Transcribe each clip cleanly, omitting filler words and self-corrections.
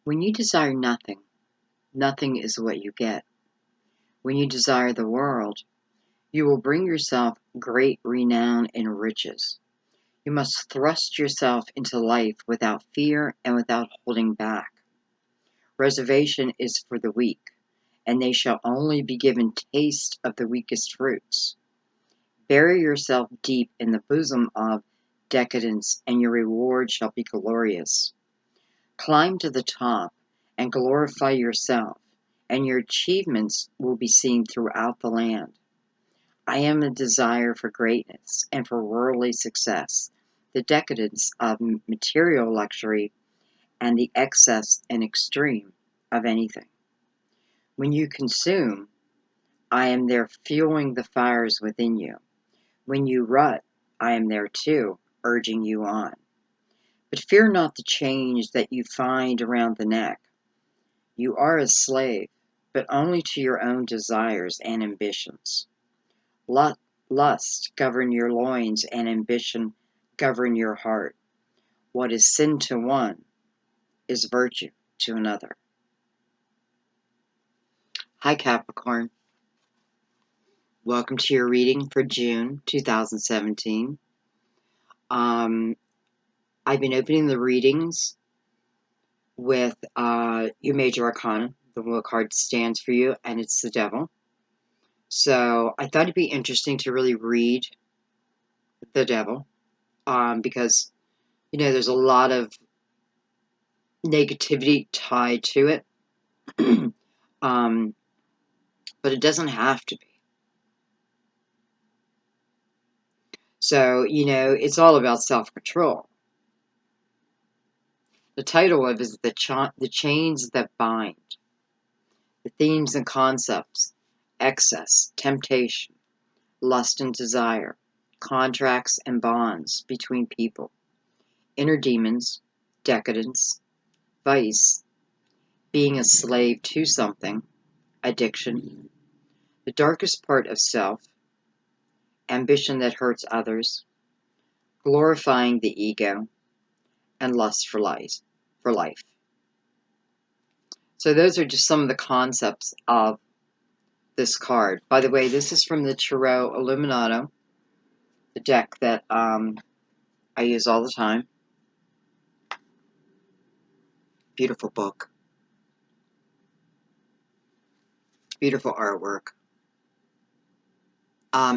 When you desire nothing, nothing is what you get. When you desire the world, you will bring yourself great renown and riches. You must thrust yourself into life without fear and without holding back. Reservation is for the weak, and they shall only be given taste of the weakest fruits. Bury yourself deep in the bosom of decadence, and your reward shall be glorious. Climb to the top and glorify yourself, and your achievements will be seen throughout the land. I am the desire for greatness and for worldly success, the decadence of material luxury, and the excess and extreme of anything. When you consume, I am there fueling the fires within you. When you rut, I am there too, urging you on. But fear not the change that you find around the neck. You are a slave, but only to your own desires and ambitions. Lust govern your loins, and ambition govern your heart. What is sin to one is virtue to another. Hi, Capricorn. Welcome to your reading for June 2017. I've been opening the readings with your major arcana. The one card stands for you, and it's the devil. So I thought it'd be interesting to really read the devil, because, you know, there's a lot of negativity tied to it. But it doesn't have to be. So, you know, it's all about self-control. The title of it is The Chains That Bind. The themes and concepts: excess, temptation, lust and desire, contracts and bonds between people, inner demons, decadence, vice, being a slave to something, addiction, the darkest part of self, ambition that hurts others, glorifying the ego, and lust for life. So those are just some of the concepts of this card. By the way, this is from the Tarot Illuminato, the deck that I use all the time. Beautiful book. Beautiful artwork.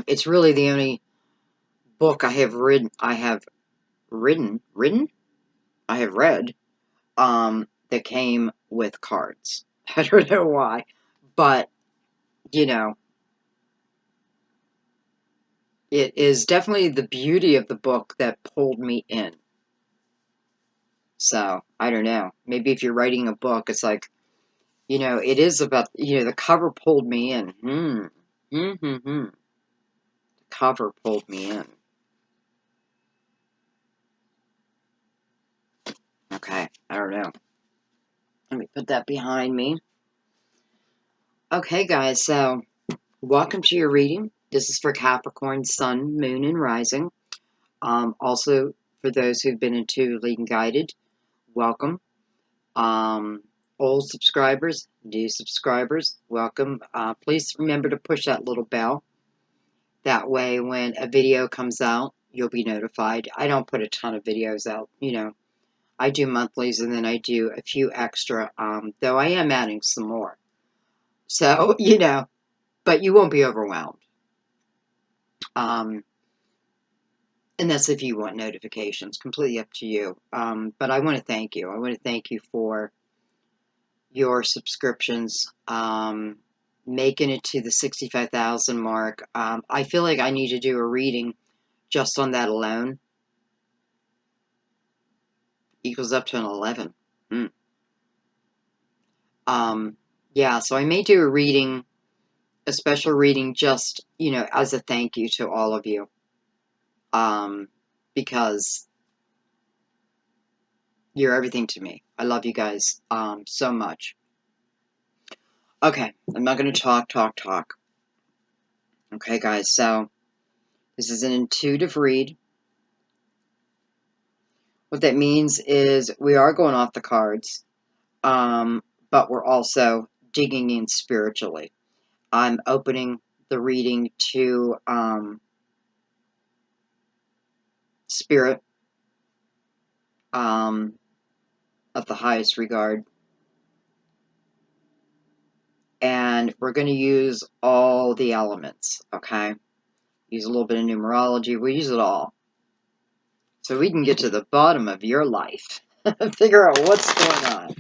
It's really the only book I have read, that came with cards. I don't know why, but, you know, it is definitely the beauty of the book that pulled me in. So, I don't know. Maybe if you're writing a book, it's like, you know, it is about, you know, the cover pulled me in. The cover pulled me in. Okay, I don't know. Let me put that behind me. Okay, guys, so welcome to your reading. This is for Capricorn, Sun, Moon, and Rising. Also, for those who've been intuitively guided, welcome. Old subscribers, new subscribers, welcome. Please remember to push that little bell. That way, when a video comes out, you'll be notified. I don't put a ton of videos out, you know. I do monthlies, and then I do a few extra, though I am adding some more. So, you know, but you won't be overwhelmed. And that's if you want notifications. Completely up to you. But I want to thank you. I want to thank you for your subscriptions, making it to the 65,000 mark. I feel like I need to do a reading just on that alone. Equals up to an 11. Yeah, so I may do a reading, a special reading, just, you know, as a thank you to all of you. Because you're everything to me. I love you guys so much. Okay, I'm not going to talk. Okay, guys, so this is an intuitive read. What that means is we are going off the cards. but we're also digging in spiritually. I'm opening the reading to spirit of the highest regard. And we're going to use all the elements, okay? Use a little bit of numerology. We use it all. So we can get to the bottom of your life. Figure out what's going on.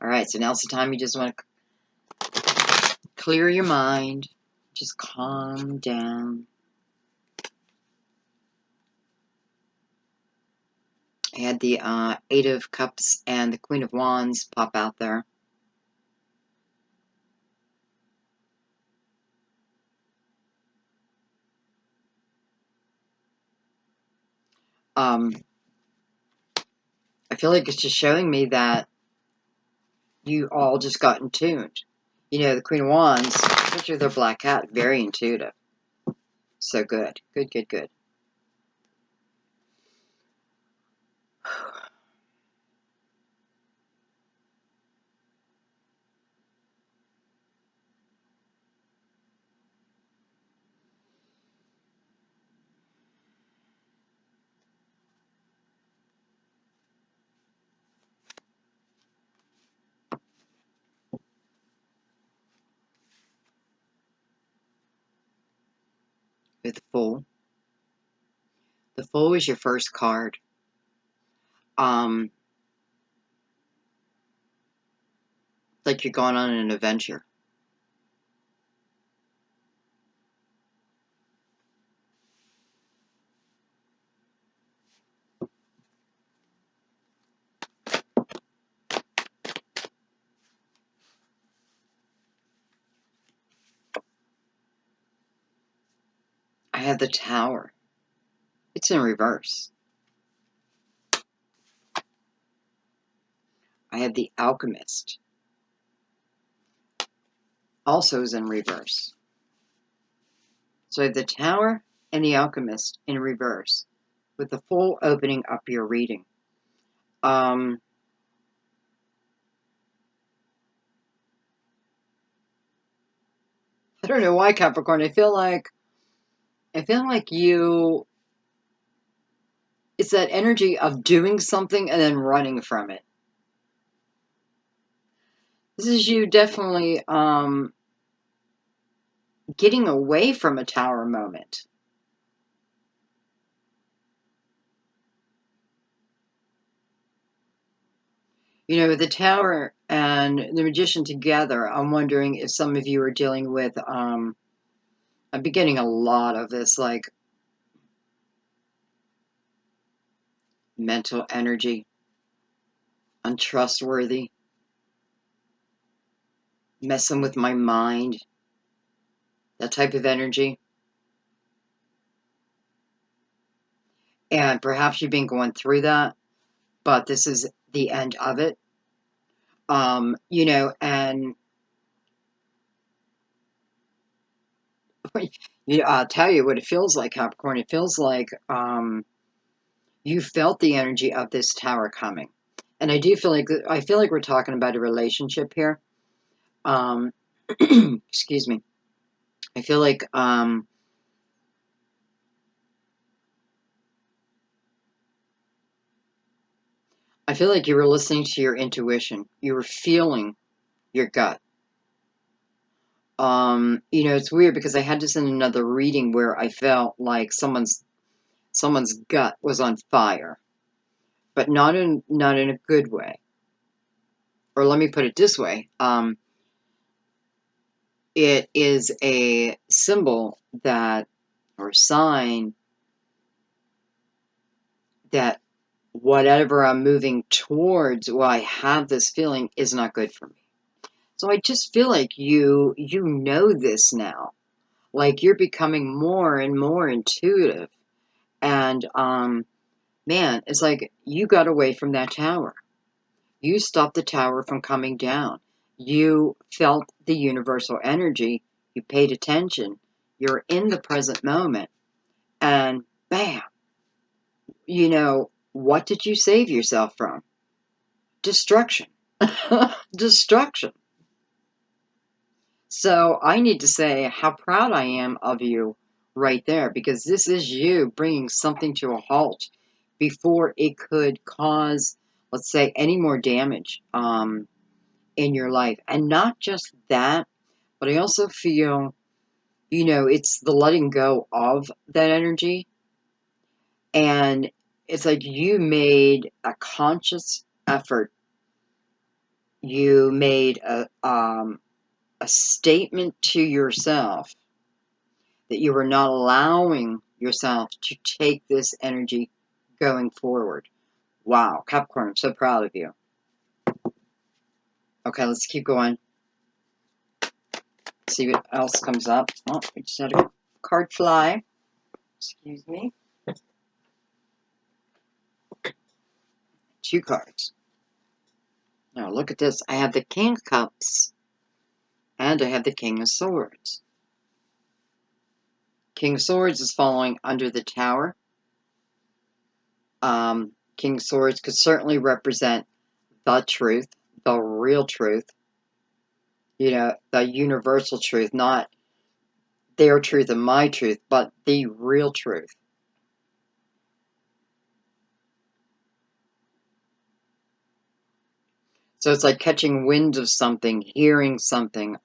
All right, so now's the time you just want to clear your mind. Just calm down. I had the Eight of Cups and the Queen of Wands pop out there. I feel like it's just showing me that you all just got in tuned. You know, the Queen of Wands, especially with their black cat, very intuitive. So good. Good, good, good. With the Fool. The Fool is your first card. Like you're going on an adventure. I have the Tower. It's in reverse. I have the Alchemist. Also is in reverse. So I have the Tower and the Alchemist in reverse, with the Fool opening up your reading. I don't know why, Capricorn. I feel like you, it's that energy of doing something and then running from it. This is you definitely getting away from a Tower moment. You know, the Tower and the Magician together, I'm wondering if some of you are dealing with, I'm getting a lot of this, like, mental energy, untrustworthy, messing with my mind, that type of energy. And perhaps you've been going through that, but this is the end of it. You know, and I'll tell you what it feels like, Capricorn. It feels like you felt the energy of this Tower coming. And I feel like we're talking about a relationship here. Excuse me. I feel like you were listening to your intuition. You were feeling your gut. You know, it's weird because I had this in another reading where I felt like someone's gut was on fire, but not in a good way. Or let me put it this way. It is a symbol that, or sign that whatever I'm moving towards, well, I have this feeling is not good for me. So I just feel like you know this now. Like you're becoming more and more intuitive. And man, it's like you got away from that Tower. You stopped the Tower from coming down. You felt the universal energy. You paid attention. You're in the present moment. And bam, you know, what did you save yourself from? Destruction. Destruction. So I need to say how proud I am of you right there, because this is you bringing something to a halt before it could cause, let's say, any more damage in your life. And not just that, but I also feel, it's the letting go of that energy. And it's like you made a conscious effort. You made a statement to yourself that you were not allowing yourself to take this energy going forward. Wow, Capricorn, I'm so proud of you. Okay, let's keep going. See what else comes up. Oh, we just had a card fly. Excuse me. 2 cards. Now look at this. I have the King of Cups and I have the King of Swords. King of Swords is following under the Tower. King of Swords could certainly represent the truth, the real truth, the universal truth, not their truth and my truth, but the real truth. So it's like catching wind of something, hearing something,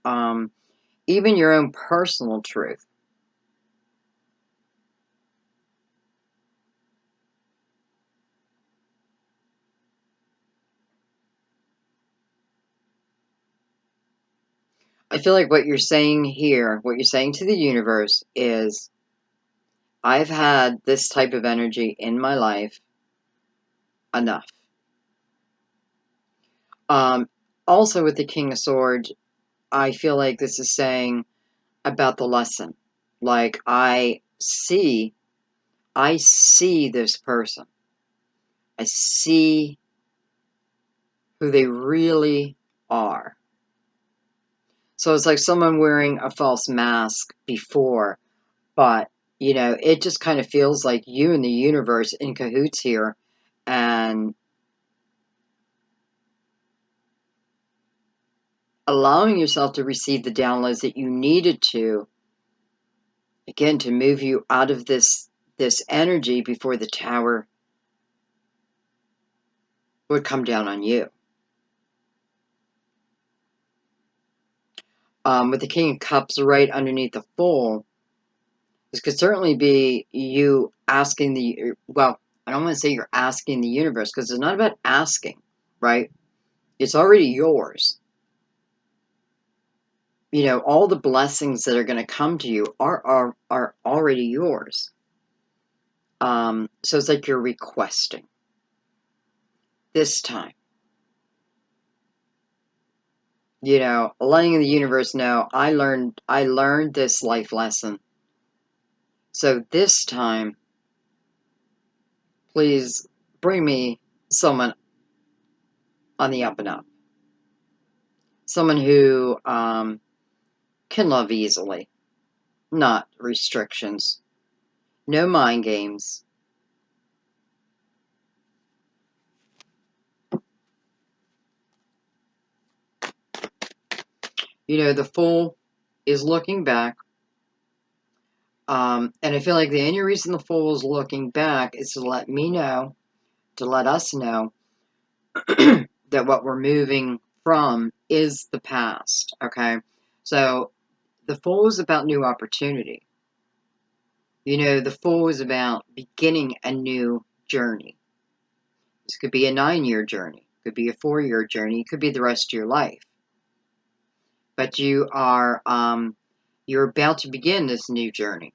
even your own personal truth. I feel like what you're saying here, what you're saying to the universe is, I've had this type of energy in my life enough. Also with the King of Swords, I feel like this is saying about the lesson. Like, I see this person. I see who they really are. So it's like someone wearing a false mask before, but, it just kind of feels like you and the universe in cahoots here, and allowing yourself to receive the downloads that you needed to, again, to move you out of this energy before the Tower would come down on you. With the King of Cups right underneath the Fool, this could certainly be you asking well, I don't want to say you're asking the universe, because it's not about asking, right? It's already yours. All the blessings that are going to come to you are already yours. So it's like you're requesting this time. Letting the universe know, I learned this life lesson. So this time, please bring me someone on the up and up. Someone who can love easily, not restrictions. No mind games. The Fool is looking back. And I feel like the only reason the Fool is looking back is to let me know, to let us know that what we're moving from is the past, okay? So the Fool is about new opportunity. The Fool is about beginning a new journey. This could be a 9-year journey, could be a 4-year journey, it could be the rest of your life. But you're about to begin this new journey.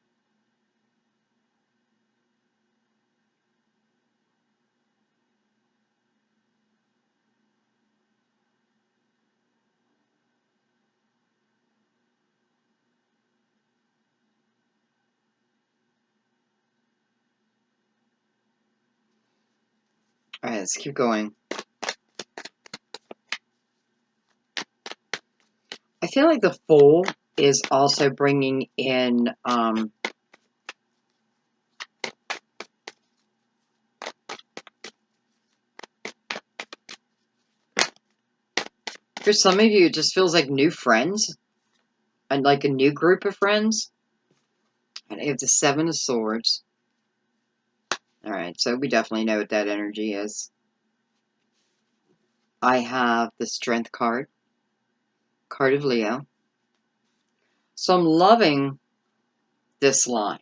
All right, let's keep going. I feel like the Fool is also bringing in For some of you, it just feels like new friends and like a new group of friends. And I have the Seven of Swords. All right, so we definitely know what that energy is. I have the Strength card, card of Leo. So I'm loving this line.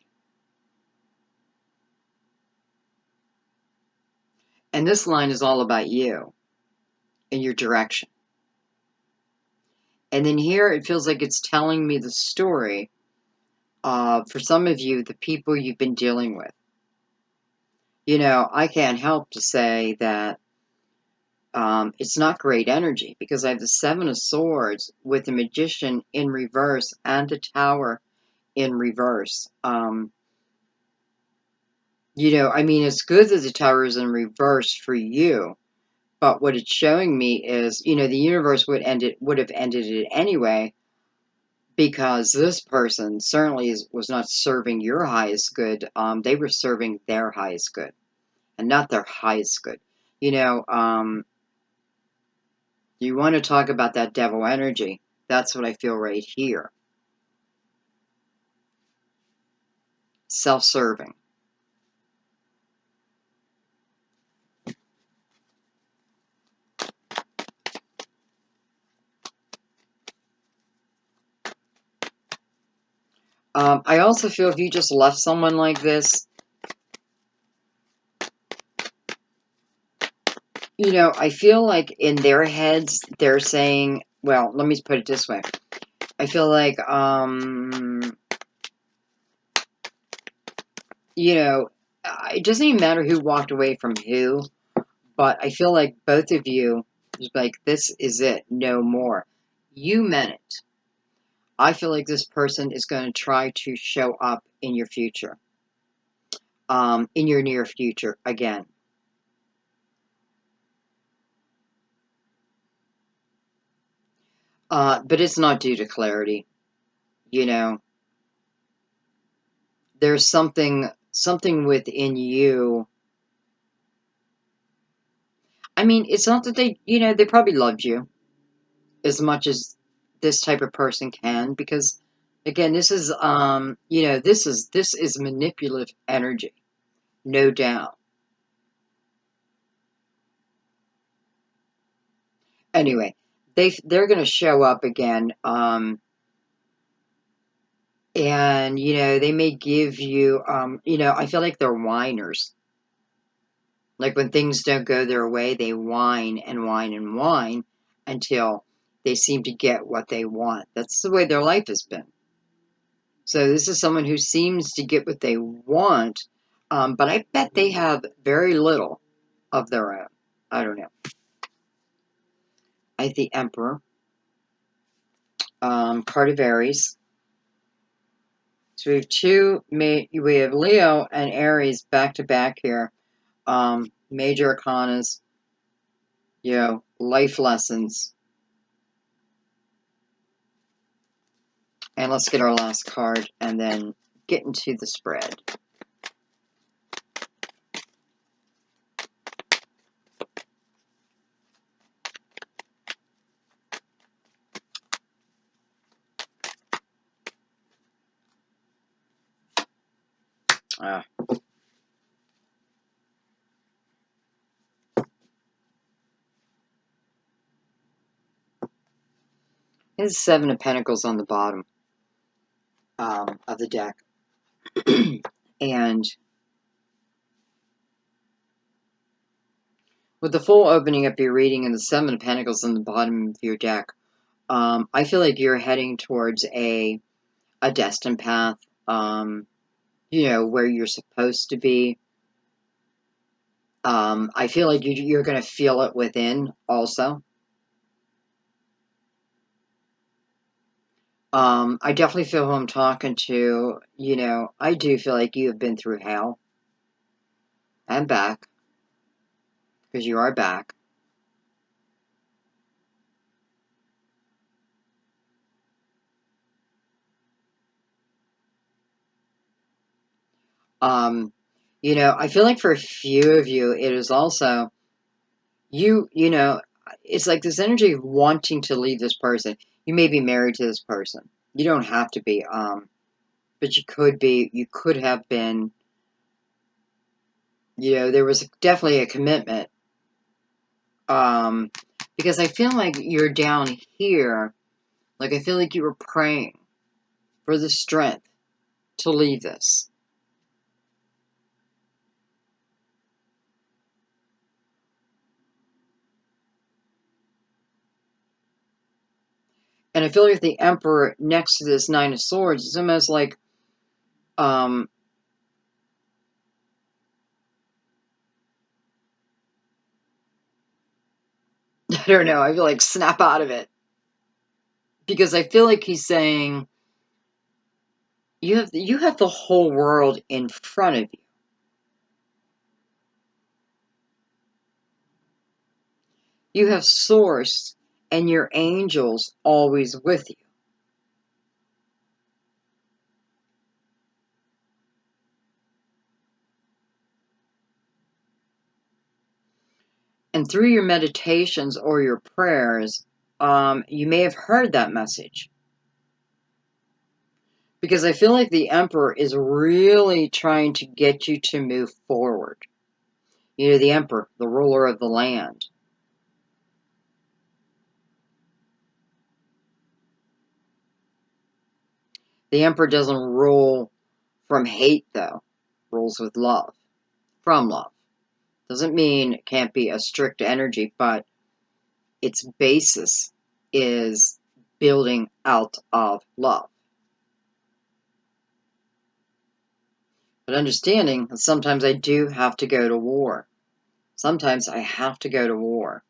And this line is all about you and your direction. And then here it feels like it's telling me the story of, for some of you, the people you've been dealing with. You know, I can't help to say that it's not great energy because I have the Seven of Swords with the Magician in reverse and the Tower in reverse. You know, I mean, it's good that the Tower is in reverse for you, but what it's showing me is, you know, the universe would have ended it anyway, because this person certainly was not serving your highest good. They were serving their highest good, and not their highest good. You know, you want to talk about that devil energy. That's what I feel right here. Self-serving. I also feel if you just left someone like this, you know, I feel like in their heads, they're saying, well, let me put it this way. I feel like, you know, it doesn't even matter who walked away from who, but I feel like both of you, like, this is it, no more. You meant it. I feel like this person is going to try to show up in your future, in your near future again. But it's not due to clarity. You know, there's something within you. I mean, it's not that they, you know, they probably loved you as much as this type of person can, because again, this is, you know, this is manipulative energy, no doubt. Anyway, they're going to show up again, and you know, they may give you, you know, I feel like they're whiners. Like when things don't go their way, they whine and whine and whine until they seem to get what they want. That's the way their life has been. So this is someone who seems to get what they want, but I bet they have very little of their own. I don't know. I have the Emperor, card of Aries. So we have Leo and Aries back to back here. Major arcanas, you know, life lessons. And let's get our last card and then get into the spread. Ah. There's Seven of Pentacles on the bottom of the deck. And with the full opening up your reading and the Seven of Pentacles on the bottom of your deck, I feel like you're heading towards a destined path, you know, where you're supposed to be. I feel like you're going to feel it within also. I definitely feel who I'm talking to. You know, I do feel like you have been through hell and back, because you are back. Um, you know, I feel like for a few of you, it is also, you know, it's like this energy of wanting to leave this person. You may be married to this person. You don't have to be, but you could be. You could have been. There was definitely a commitment. Because I feel like you're down here. Like I feel like you were praying for the strength to leave this. And I feel like the Emperor next to this Nine of Swords is almost like, I don't know, I feel like snap out of it. Because I feel like he's saying, you have the whole world in front of you. You have Source and your angels always with you. And through your meditations or your prayers, you may have heard that message. Because I feel like the Emperor is really trying to get you to move forward. The Emperor, the ruler of the land. The Emperor doesn't rule from hate, though. Rules with love. From love. Doesn't mean it can't be a strict energy, but its basis is building out of love. But understanding that sometimes I do have to go to war. Sometimes I have to go to war.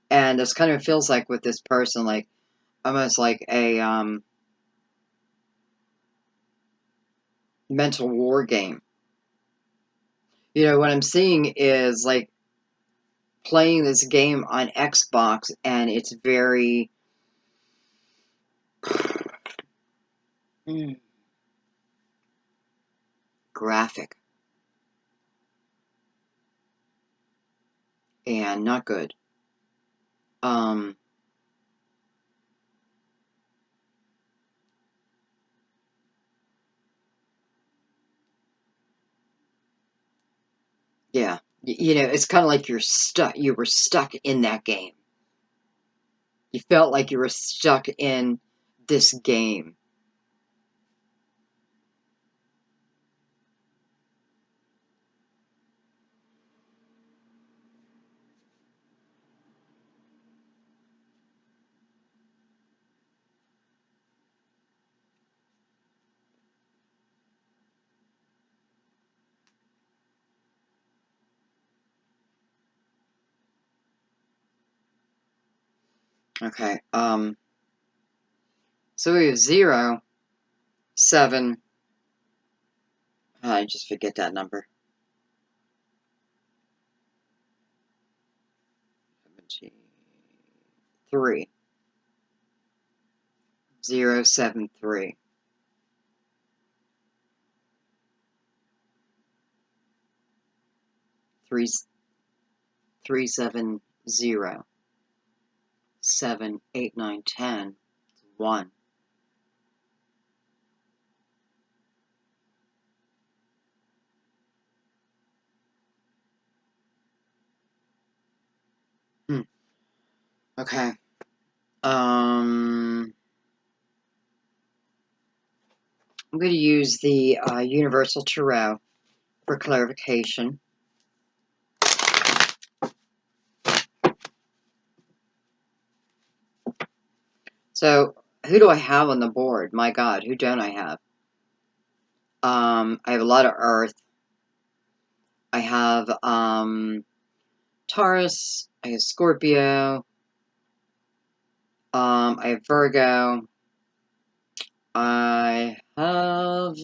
And this kind of feels like with this person, like almost like a mental war game. What I'm seeing is like playing this game on Xbox, and it's very graphic and not good. Um, yeah, it's kind of like you're stuck. You were stuck in that game. You felt like you were stuck in this game. Okay. So we have 0, 7. I just forget that number. 3. 0, 7, 3. 3, 3, 7, 0. 7, 8, 9, 10. 1. Okay. I'm going to use the Universal Tarot for clarification. So, who do I have on the board? My God, who don't I have? I have a lot of Earth. I have Taurus. I have Scorpio. I have Virgo. I have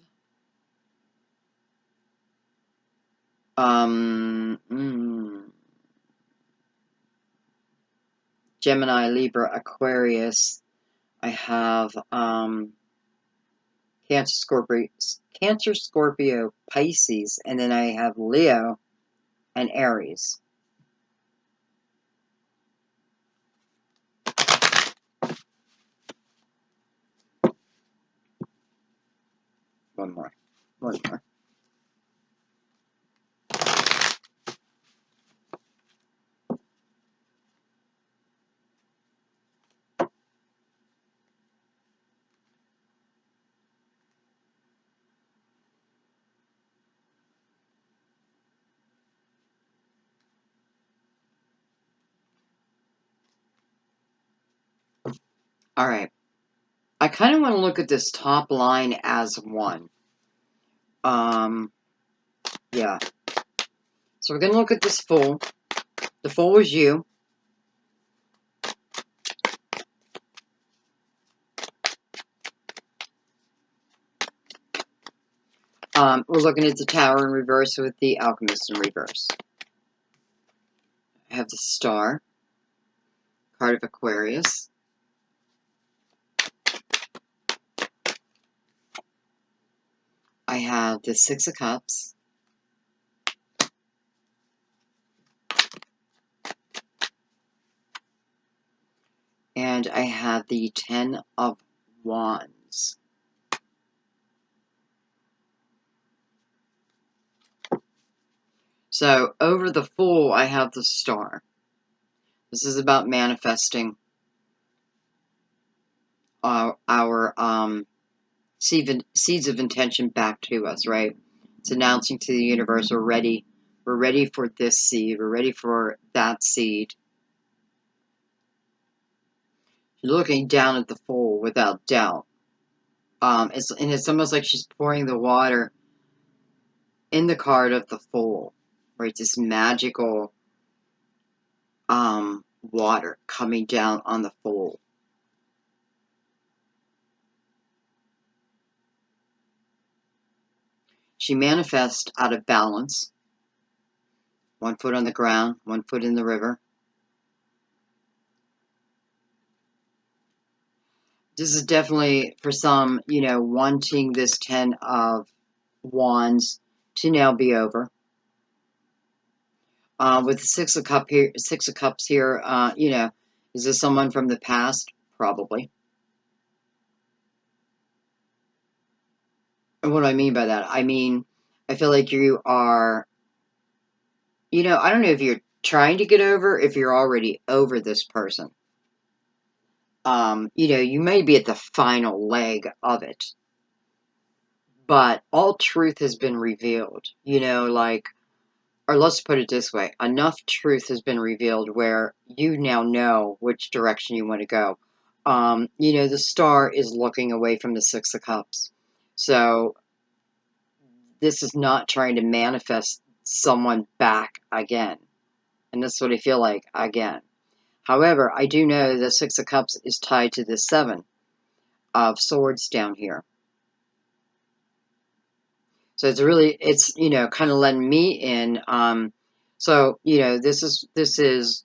Gemini, Libra, Aquarius. I have Cancer, Scorpio, Pisces, and then I have Leo and Aries. One more. One more. All right. I kind of want to look at this top line as one. Yeah. So we're going to look at this Fool. The Fool is you. We're looking at the Tower in reverse with the Alchemist in reverse. I have the Star, card of Aquarius. I have the Six of Cups. And I have the Ten of Wands. So, over the Fool, I have the Star. This is about manifesting our seeds of intention back to us, right? It's announcing to the universe we're ready. We're ready for this seed. We're ready for that seed. You're looking down at the Fool without doubt. It's almost like she's pouring the water in the card of the Fool, right? This magical water coming down on the Fool. She manifests out of balance. 1 foot on the ground, 1 foot in the river. This is definitely, for some, wanting this Ten of Wands to now be over. With the Six of Cups here, is this someone from the past? Probably. And what do I mean by that? I mean, I feel like you are, I don't know if you're trying to get over, if you're already over this person. You may be at the final leg of it. But all truth has been revealed, or let's put it this way, enough truth has been revealed where you now know which direction you want to go. The Star is looking away from the Six of Cups. So this is not trying to manifest someone back again. And that's what I feel like, again. However, I do know the Six of Cups is tied to the Seven of Swords down here. So it's kind of letting me in. So, this is,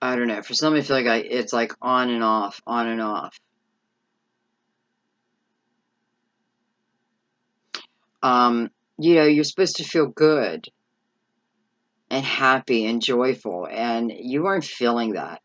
I don't know, for some I feel like it's like on and off, on and off. You're supposed to feel good and happy and joyful, and you aren't feeling that.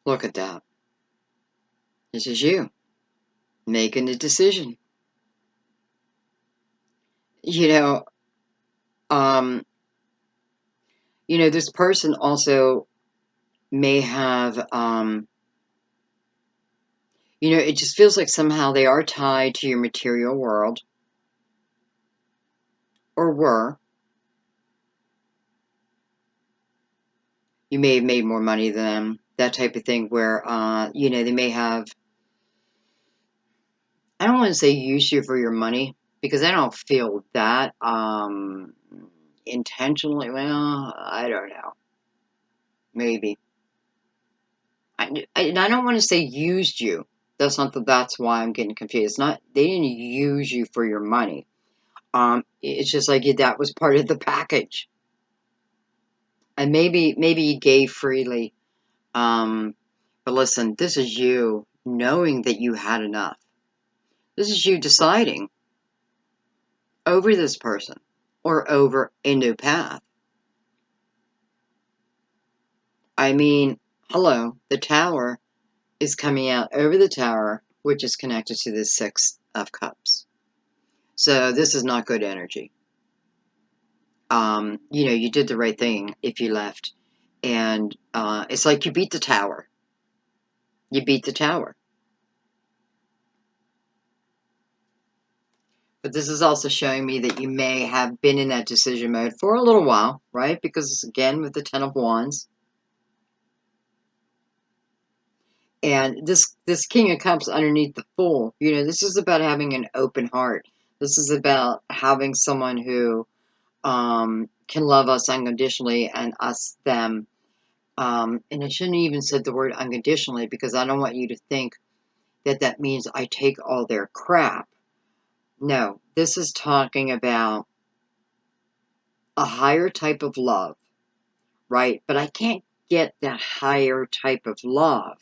Look at that. This is you making a decision. Um, this person also may have, it just feels like somehow they are tied to your material world, or were. You may have made more money than them, that type of thing, where, they may have, I don't want to say use you for your money, because I don't feel that, intentionally. Well, I don't know. Maybe. And I don't want to say used you. That's why I'm getting confused. It's not, they didn't use you for your money. It's just like that was part of the package. And maybe you gave freely. But listen, this is you knowing that you had enough. This is you deciding over this person or over a new path. I mean, hello, the tower is coming out over the tower, which is connected to the Six of Cups. So this is not good energy. You did the right thing if you left. And it's like you beat the tower. You beat the tower. But this is also showing me that you may have been in that decision mode for a little while, right? Because again, with the Ten of Wands. And this King of Cups underneath the Fool, this is about having an open heart. This is about having someone who can love us unconditionally and us them. And I shouldn't even said the word unconditionally because I don't want you to think that means I take all their crap. No, this is talking about a higher type of love, right? But I can't get that higher type of love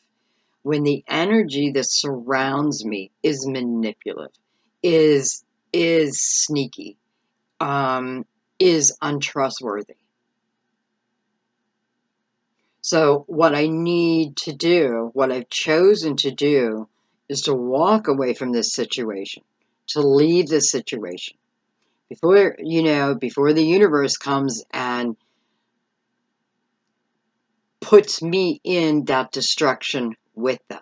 when the energy that surrounds me is manipulative, is sneaky, is untrustworthy. So what I need to do, what I've chosen to do, is to walk away from this situation, to leave this situation before the universe comes and puts me in that destruction with them.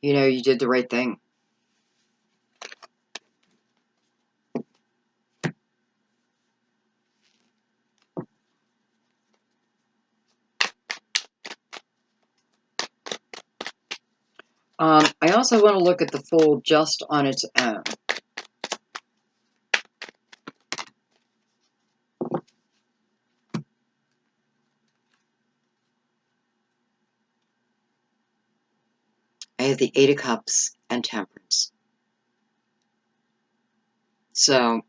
You did the right thing. I also want to look at the Fool just on its own. I have the Eight of Cups and Temperance. So,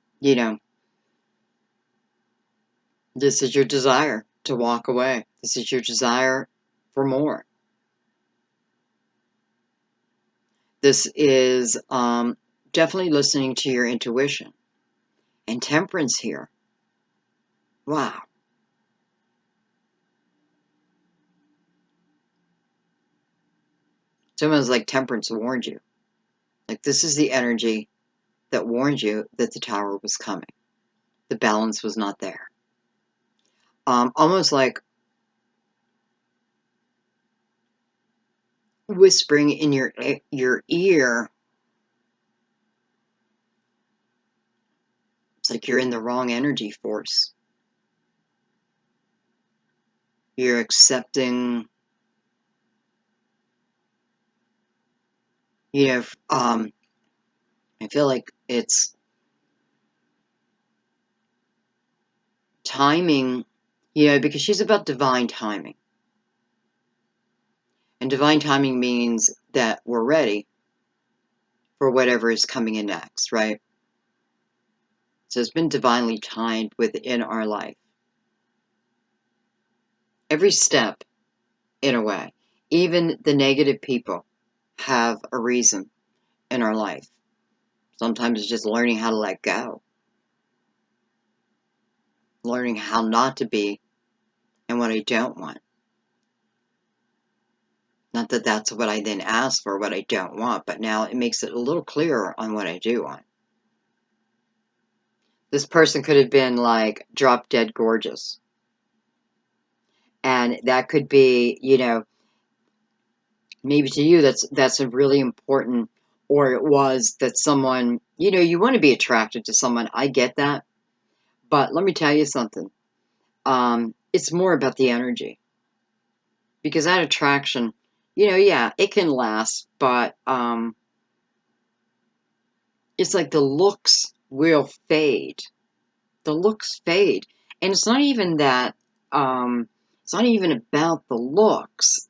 this is your desire to walk away. This is your desire for more. This is definitely listening to your intuition. And Temperance here. Wow. It's almost like Temperance warned you. Like this is the energy that warned you that the tower was coming. The balance was not there. Almost like whispering in your ear. It's like you're in the wrong energy force. You're accepting, I feel like it's timing, because she's about divine timing. And divine timing means that we're ready for whatever is coming in next, right? So it's been divinely timed within our life. Every step, in a way, even the negative people have a reason in our life. Sometimes it's just learning how to let go. Learning how not to be and what I don't want. Not that that's what I then ask for, what I don't want, but now it makes it a little clearer on what I do want. This person could have been like drop dead gorgeous. And that could be, maybe to you that's a really important, or it was that someone, you want to be attracted to someone. I get that. But let me tell you something. It's more about the energy. Because that attraction, yeah, it can last, but it's like the looks will fade. The looks fade. And it's not even that It's not even about the looks.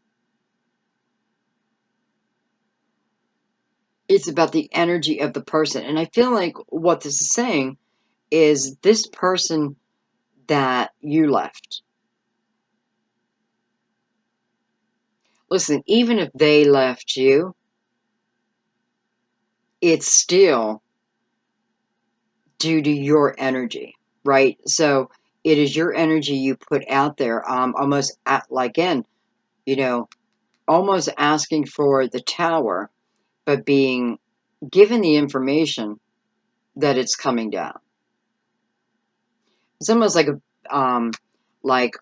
It's about the energy of the person. And I feel like what this is saying is this person that you left. Listen, even if they left you, it's still due to your energy, right? So it is your energy you put out there, almost like, again, you know, almost asking for the tower, but being given the information that it's coming down. It's almost like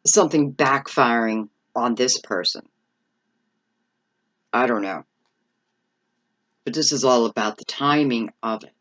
something backfiring on this person. I don't know. But this is all about the timing of it.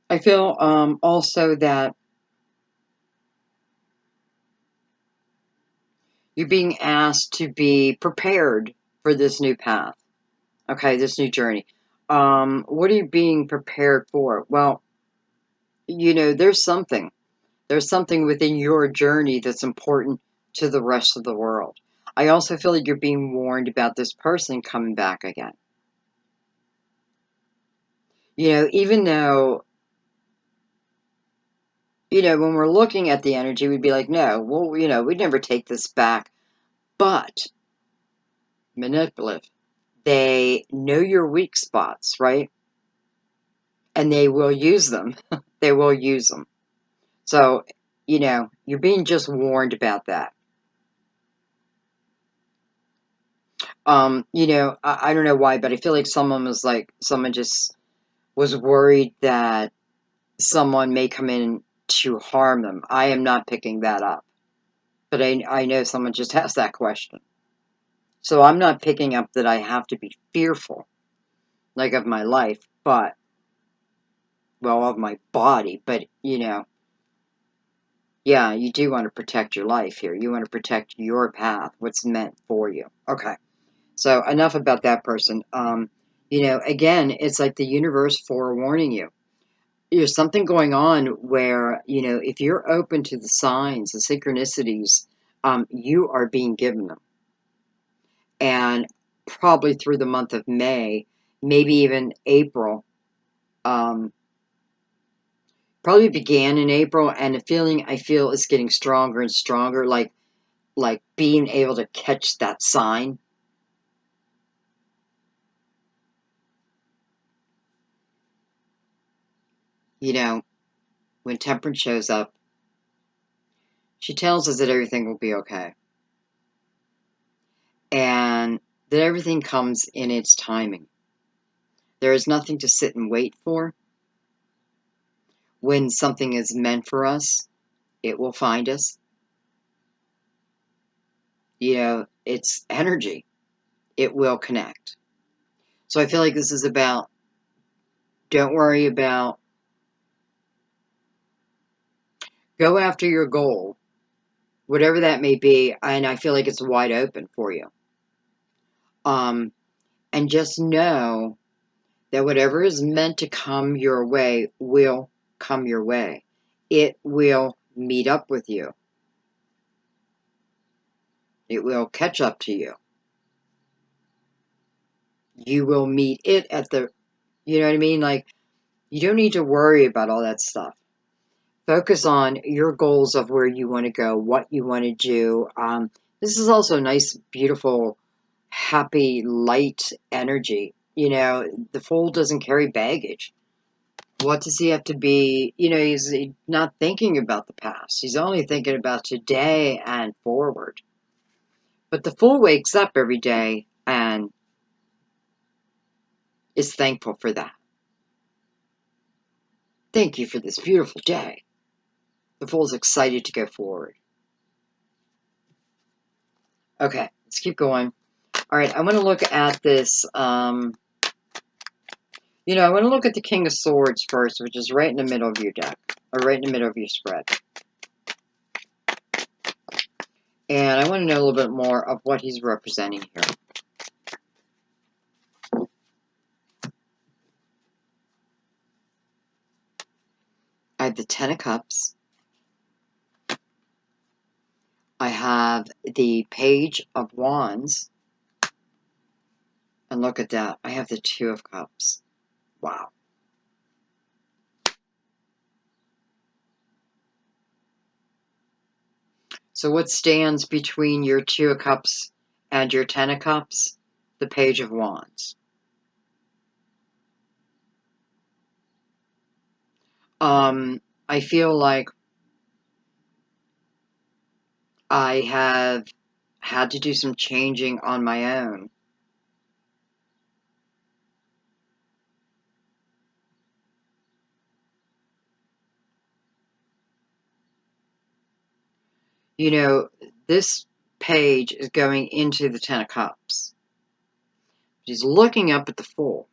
I feel also that you're being asked to be prepared for this new path. Okay, this new journey. What are you being prepared for? Well, there's something. There's something within your journey that's important to the rest of the world. I also feel like you're being warned about this person coming back again. Even though, when we're looking at the energy, we'd be like, no, well, we'd never take this back. But manipulative. They know your weak spots, right? And they will use them. They will use them. So, you're being just warned about that. I don't know why, but I feel like someone just was worried that someone may come in to harm them. I am not picking that up. But I know someone just asked that question. So I'm not picking up that I have to be fearful, like of my life, but, well, of my body. But, yeah, you do want to protect your life here. You want to protect your path, what's meant for you. Okay. So enough about that person. Again, it's like the universe forewarning you. There's something going on where, if you're open to the signs, the synchronicities, you are being given them. And probably through the month of May, maybe even April, probably began in April, and the feeling I feel is getting stronger and stronger, like being able to catch that sign. When Temperance shows up, she tells us that everything will be okay. And that everything comes in its timing. There is nothing to sit and wait for. When something is meant for us, it will find us. It's energy. It will connect. So I feel like this is about, don't worry about, go after your goal, whatever that may be, and I feel like it's wide open for you. And just know that whatever is meant to come your way will come your way. It will meet up with you. It will catch up to you. You will meet it at you know what I mean? Like, you don't need to worry about all that stuff. Focus on your goals of where you want to go, what you want to do. This is also a nice, beautiful, happy, light energy. The Fool doesn't carry baggage. What does he have to be? He's not thinking about the past. He's only thinking about today and forward. But the Fool wakes up every day and is thankful for that. Thank you for this beautiful day. The Fool's excited to go forward. Okay, let's keep going. All right, I want to look at this. I want to look at the King of Swords first, which is right in the middle of your deck, or right in the middle of your spread. And I want to know a little bit more of what he's representing here. I have the Ten of Cups. I have the Page of Wands. And look at that. I have the Two of Cups. Wow. So what stands between your Two of Cups and your Ten of Cups? The Page of Wands. I feel like I have had to do some changing on my own. This page is going into the Ten of Cups. He's looking up at the Fool.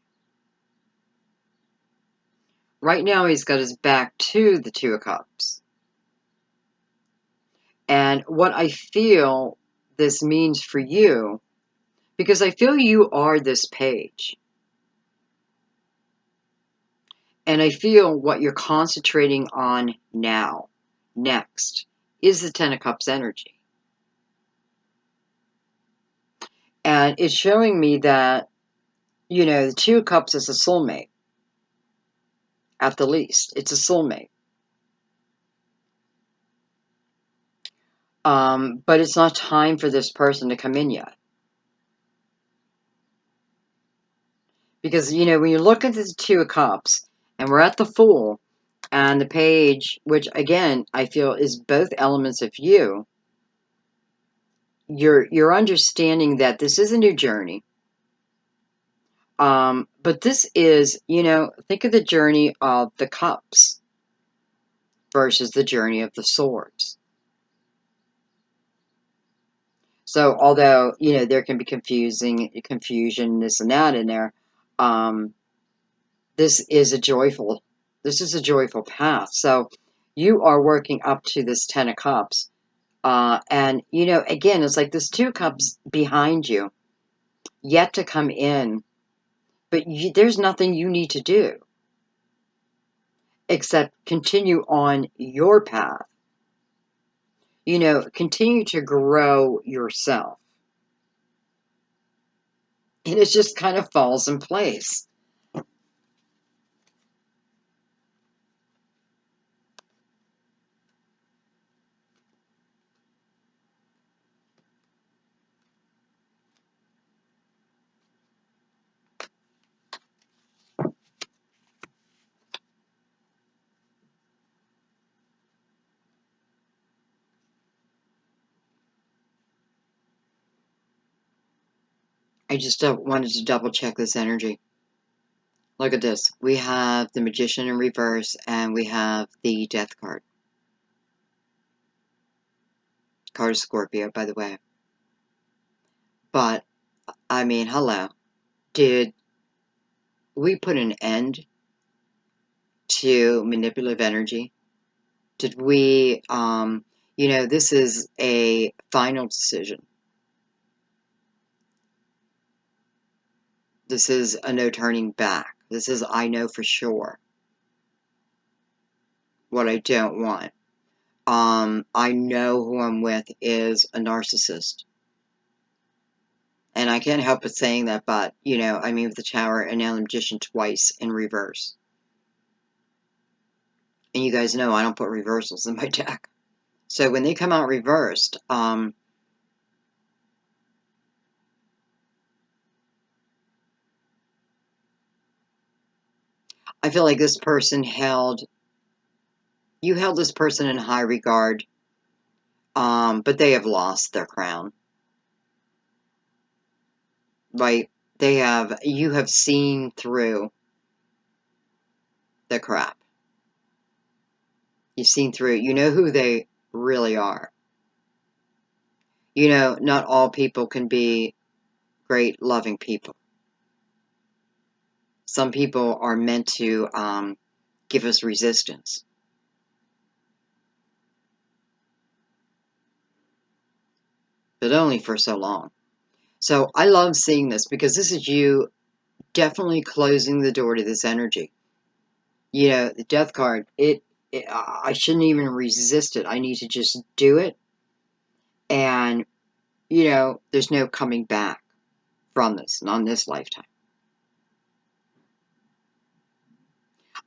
Right now, he's got his back to the Two of Cups. And what I feel this means for you, because I feel you are this page. And I feel what you're concentrating on now, next, is the Ten of Cups energy. And it's showing me that, the Two of Cups is a soulmate. At the least, it's a soulmate. But it's not time for this person to come in yet. Because, when you look at the Two of Cups, and we're at the Fool, and the Page, which, again, I feel is both elements of you, you're understanding that this is a new journey. But this is, think of the journey of the Cups versus the journey of the Swords. So, although, there can be confusion, this and that in there, this is a joyful path. So, you are working up to this Ten of Cups. And, again, it's like this Two Cups behind you, yet to come in. But there's nothing you need to do except continue on your path. Continue to grow yourself. And it just kind of falls in place. I just wanted to double check this energy. Look at this. We have the Magician in reverse, and we have the Death card. Card of Scorpio, by the way. But, I mean, hello. Did we put an end to manipulative energy? Did we, this is a final decision. This is a no turning back. This is, I know for sure what I don't want. I know who I'm with is a narcissist. And I can't help but saying that, but, with the Tower and now the Magician twice in reverse. And you guys know I don't put reversals in my deck. So when they come out reversed, I feel like this person you held this person in high regard, but they have lost their crown. Right? You have seen through the crap. You've seen through, you know who they really are. You know, not all people can be great, loving people. Some people are meant to give us resistance. But only for so long. So I love seeing this because this is you definitely closing the door to this energy. You know, the death card, I shouldn't even resist it. I need to just do it. And, you know, there's no coming back from this, not in this lifetime.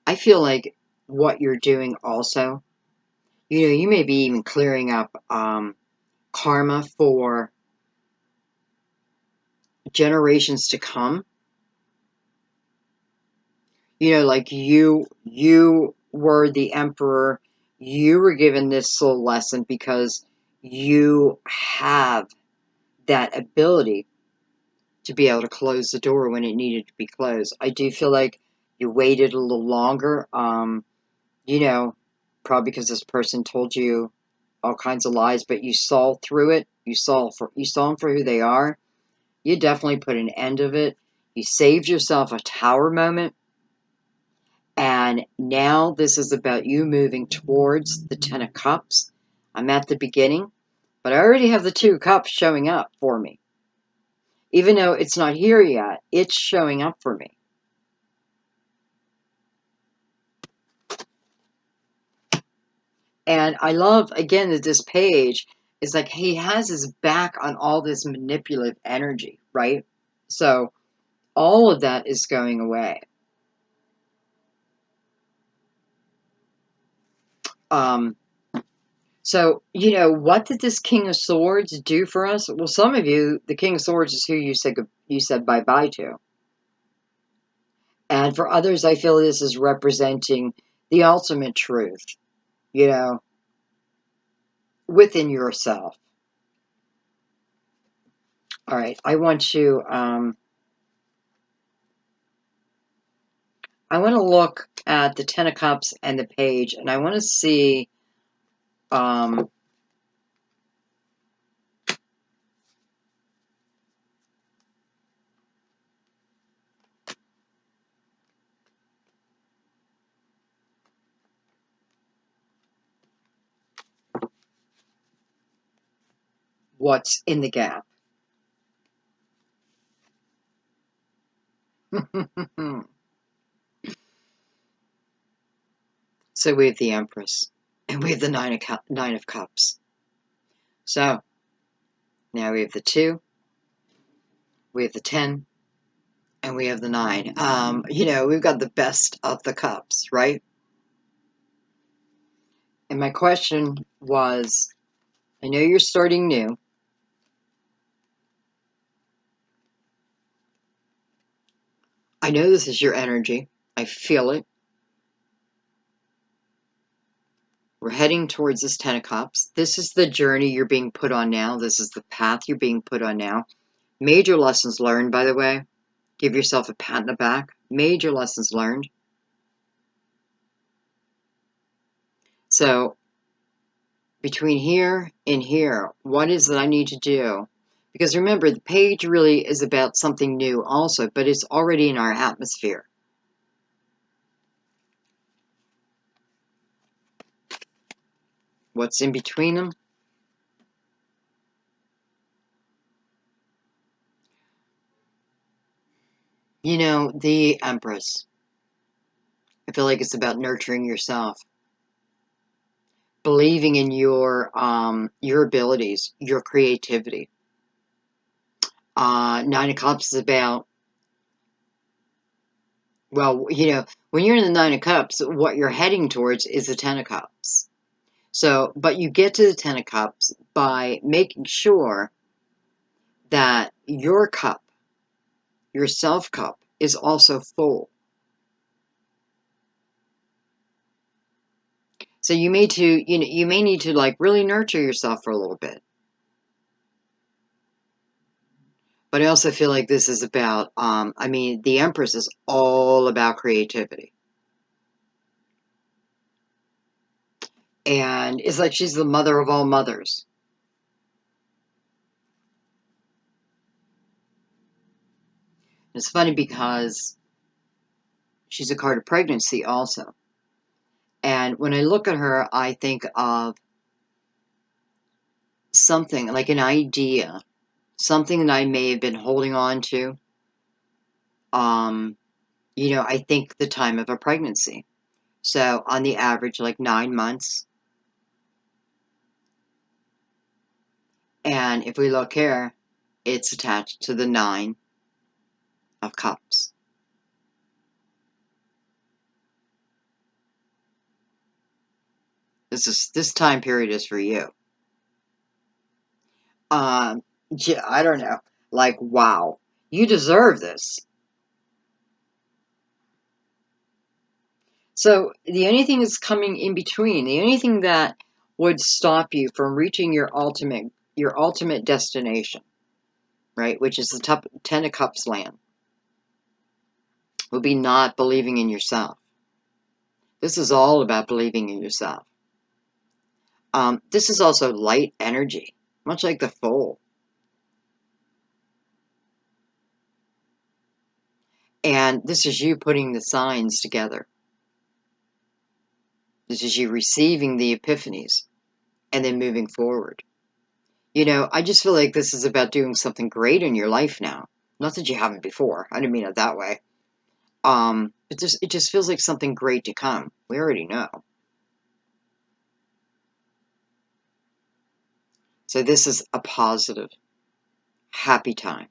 I feel like what you're doing also, you know, you may be even clearing up karma for generations to come. You know, like you were the emperor, you were given this soul lesson because you have that ability to be able to close the door when it needed to be closed. I do feel like you waited a little longer, you know, probably because this person told you all kinds of lies, but you saw through it. You saw them for who they are. You definitely put an end of it. You saved yourself a tower moment. And now this is about you moving towards the Ten of Cups. I'm at the beginning, but I already have the Two of Cups showing up for me. Even though it's not here yet, it's showing up for me. And I love, again, that this page is like he has his back on all this manipulative energy, right? So all of that is going away. So, you know, what did this King of Swords do for us? Well, some of you, the King of Swords is who you said bye-bye to. And for others, I feel this is representing the ultimate truth, you know, within yourself. All right, I want to look at the Ten of Cups and the Page, and I want to see um, what's in the gap. So we have the Empress, and we have the Nine of Cups. So now we have the 2, we have the 10, and we have the 9. You know, we've got the best of the cups, right? And my question was, I know you're starting new. I know this is your energy. I feel it. We're heading towards this Ten of Cups. This is the journey you're being put on now. This is the path you're being put on now. Major lessons learned, by the way. Give yourself a pat on the back. Major lessons learned. So, between here and here, what is it I need to do? Because remember, the page really is about something new also, but it's already in our atmosphere. What's in between them? You know, the Empress. I feel like it's about nurturing yourself, believing in your abilities, your creativity. Nine of Cups is about, well, you know, when you're in the Nine of Cups, what you're heading towards is the Ten of Cups. So, but you get to the Ten of Cups by making sure that your cup, your self cup, is also full. So you may you may need to like really nurture yourself for a little bit. But I also feel like this is about, I mean, the Empress is all about creativity. And it's like she's the mother of all mothers. It's funny because she's a card of pregnancy also. And when I look at her, I think of something like an idea, something that I may have been holding on to. I think the time of a pregnancy. So on the average, like 9 months. And if we look here, it's attached to the Nine of Cups. This time period is for you. Yeah, I don't know. Like, wow, you deserve this. So the only thing that's coming in between, the only thing that would stop you from reaching your ultimate destination, right, which is the Ten of Cups land, would be not believing in yourself. This is all about believing in yourself. This is also light energy, much like the Fool. And this is you putting the signs together. This is you receiving the epiphanies and then moving forward. I just feel like this is about doing something great in your life now. Not that you haven't before. I didn't mean it that way. It just feels like something great to come. We already know. So this is a positive, happy time.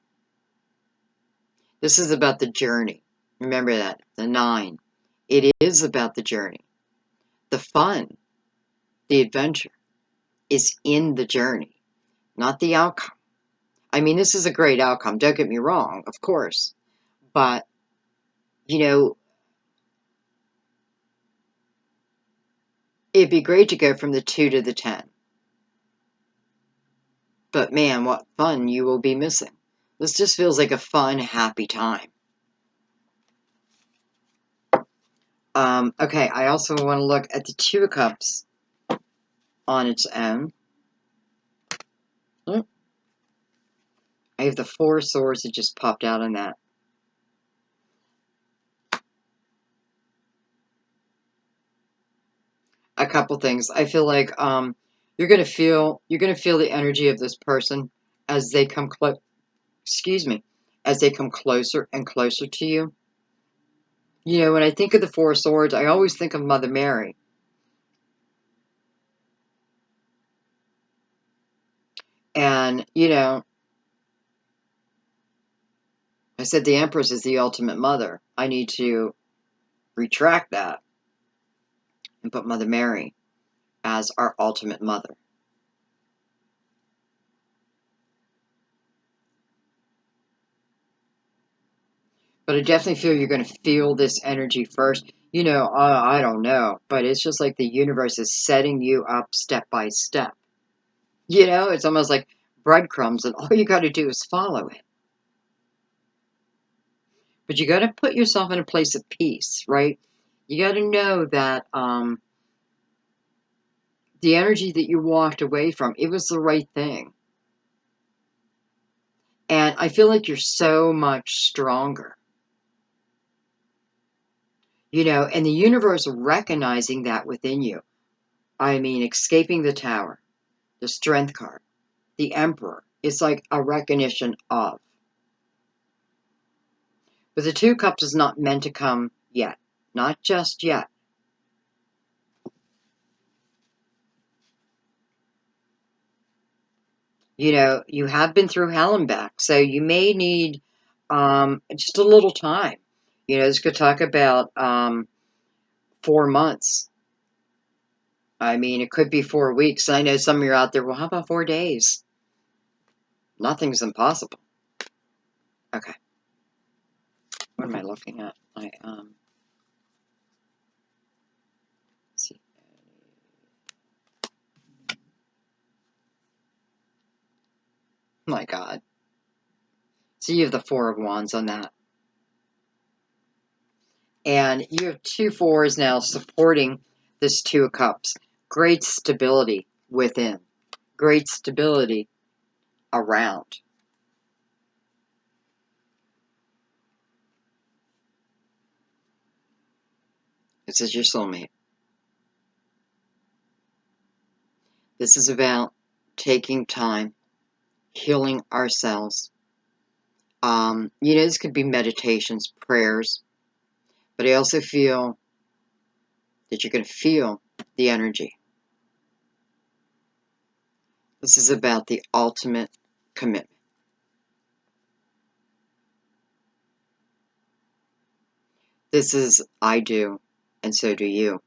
This is about the journey. Remember that, the 9. It is about the journey. The fun, the adventure is in the journey, not the outcome. I mean, this is a great outcome. Don't get me wrong, of course. But, it'd be great to go from the 2 to the 10. But man, what fun you will be missing. This just feels like a fun, happy time. Okay, I also want to look at the 2 of Cups on its own. I have the 4 of Swords that just popped out on that. A couple things. I feel like you're gonna feel the energy of this person as they come as they come closer and closer to you. When I think of the 4 of Swords, I always think of Mother Mary. And, I said the Empress is the ultimate mother. I need to retract that and put Mother Mary as our ultimate mother. But I definitely feel you're going to feel this energy first. I don't know, but it's just like the universe is setting you up step by step. It's almost like breadcrumbs, and all you got to do is follow it. But you got to put yourself in a place of peace, right? You got to know that the energy that you walked away from, it was the right thing. And I feel like you're so much stronger. And the universe recognizing that within you. I mean, escaping the tower, the strength card, the emperor. It's like a recognition of. But the 2 cups is not meant to come yet. Not just yet. You have been through hell and back, so you may need just a little time. This could talk about 4 months. I mean, it could be 4 weeks. I know some of you are out there, well, how about 4 days? Nothing's impossible. Okay. What am I looking at? Let's see. My God. So you have the 4 of Wands on that. And you have 2 4s now supporting this 2 of Cups. Great stability within. Great stability around. This is your soulmate. This is about taking time, healing ourselves. This could be meditations, prayers, but I also feel that you're going to feel the energy. This is about the ultimate commitment. This is I do, and so do you.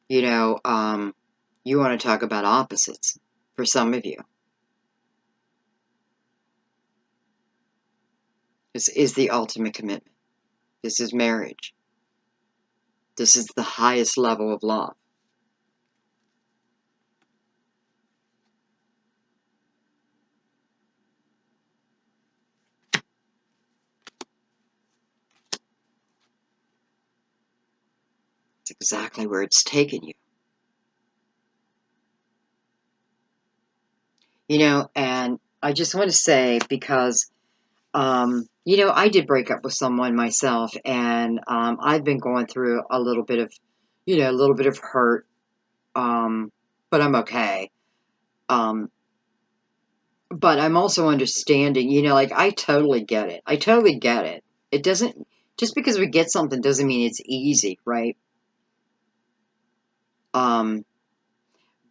You want to talk about opposites for some of you. This is the ultimate commitment. This is marriage. This is the highest level of love. It's exactly where it's taken you. And I just want to say, because, I did break up with someone myself, and I've been going through a little bit of hurt, but I'm okay. But I'm also understanding, I totally get it. I totally get it. It doesn't, just because we get something doesn't mean it's easy, right?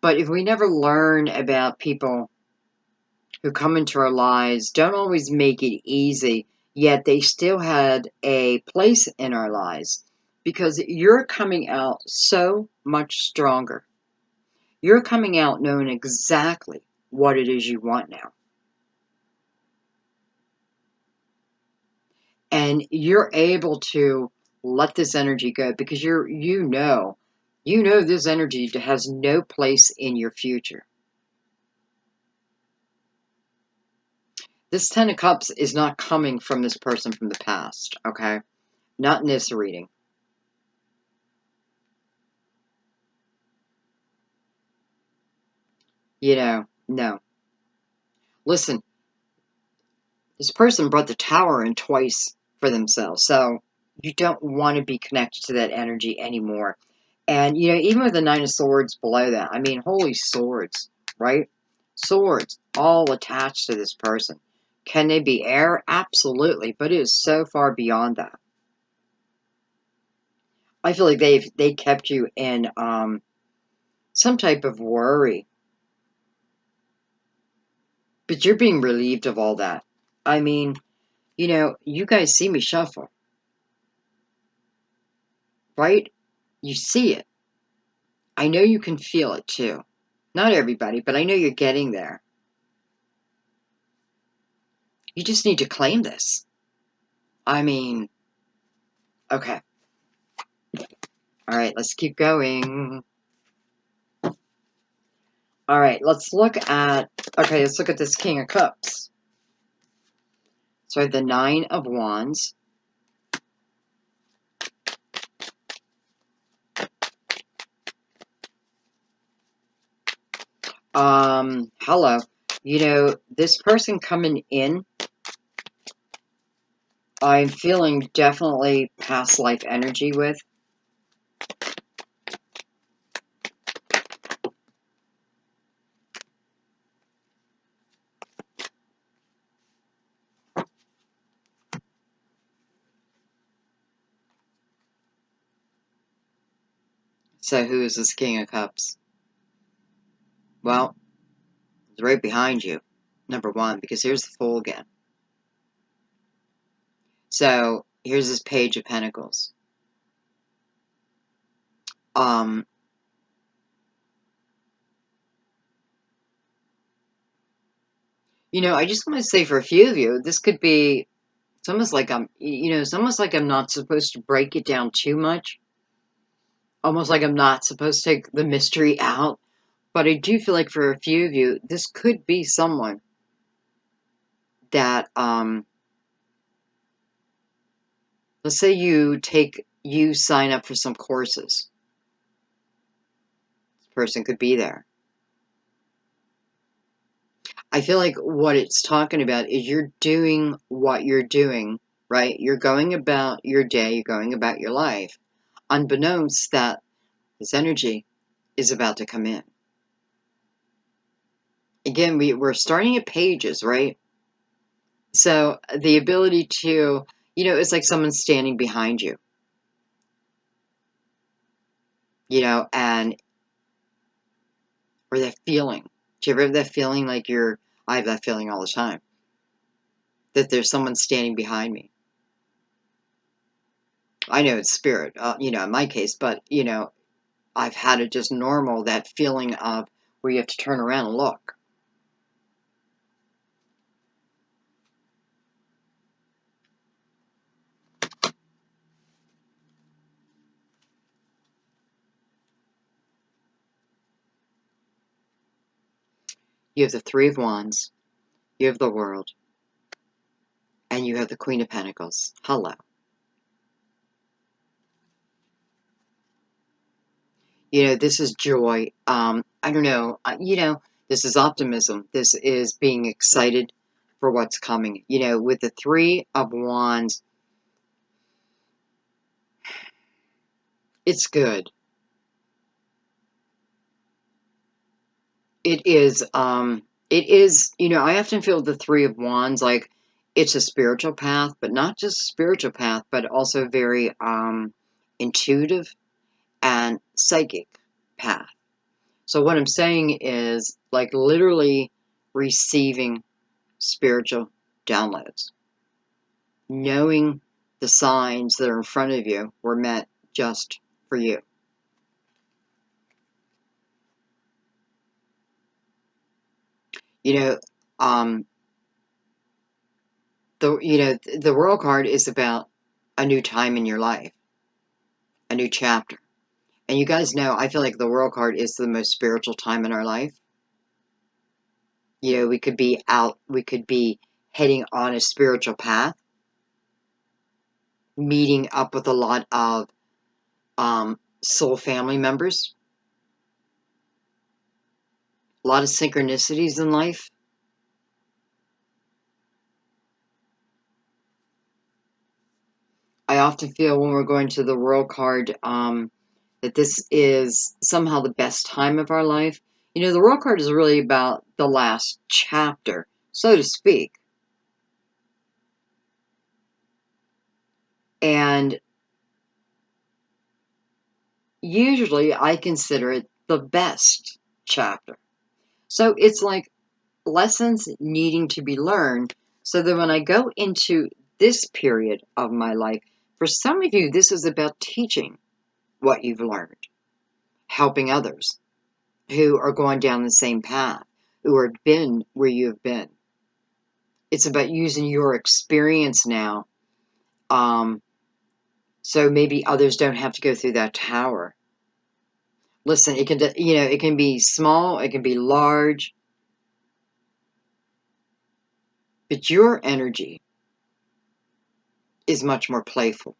But if we never learn about people who come into our lives, don't always make it easy, yet they still had a place in our lives, because you're coming out so much stronger. You're coming out knowing exactly what it is you want now. And you're able to let this energy go, because you know this energy has no place in your future. This Ten of Cups is not coming from this person from the past, okay? Not in this reading. No. Listen, this person brought the Tower in twice for themselves, so you don't want to be connected to that energy anymore. And, even with the Nine of Swords below that, I mean, holy swords, right? Swords, all attached to this person. Can they be air? Absolutely, but it is so far beyond that. I feel like they kept you in some type of worry, but you're being relieved of all that. I mean, you guys see me shuffle, right? You see it. I know you can feel it too. Not everybody, but I know you're getting there. You just need to claim this. I mean, okay. All right, let's keep going. All right, let's look at this King of Cups. So the Nine of Wands. Hello. This person coming in, I'm feeling definitely past life energy with. So who is this King of Cups? Well, it's right behind you, number one, because here's the Fool again. So here's this Page of Pentacles. I just want to say, for a few of you, this could be, it's almost like I'm not supposed to break it down too much. Almost like I'm not supposed to take the mystery out. But I do feel like for a few of you, this could be someone that, let's say you sign up for some courses. This person could be there. I feel like what it's talking about is you're doing what you're doing, right? You're going about your day, you're going about your life, unbeknownst that this energy is about to come in. Again, we're starting at pages, right? So the ability to, it's like someone standing behind you, and or that feeling. Do you ever have that feeling like I have that feeling all the time, that there's someone standing behind me. I know it's spirit, in my case, but, I've had it just normal, that feeling of where you have to turn around and look. You have the Three of Wands, you have the World, and you have the Queen of Pentacles. Hello. This is joy. I don't know. This is optimism. This is being excited for what's coming. With the Three of Wands, it's good. It is, I often feel the Three of Wands like it's a spiritual path, but not just spiritual path, but also very intuitive and psychic path. So what I'm saying is like literally receiving spiritual downloads, knowing the signs that are in front of you were meant just for you. Um, the World card is about a new time in your life, a new chapter. And you guys know, I feel like the World card is the most spiritual time in our life. We could be heading on a spiritual path, meeting up with a lot of soul family members, a lot of synchronicities in life. I often feel when we're going to the World card that this is somehow the best time of our life. The World card is really about the last chapter, so to speak. And usually I consider it the best chapter. So it's like lessons needing to be learned so that when I go into this period of my life, for some of you, this is about teaching what you've learned, helping others who are going down the same path, who have been where you have been. It's about using your experience now, so maybe others don't have to go through that tower. Listen, it can be small, it can be large, but your energy is much more playful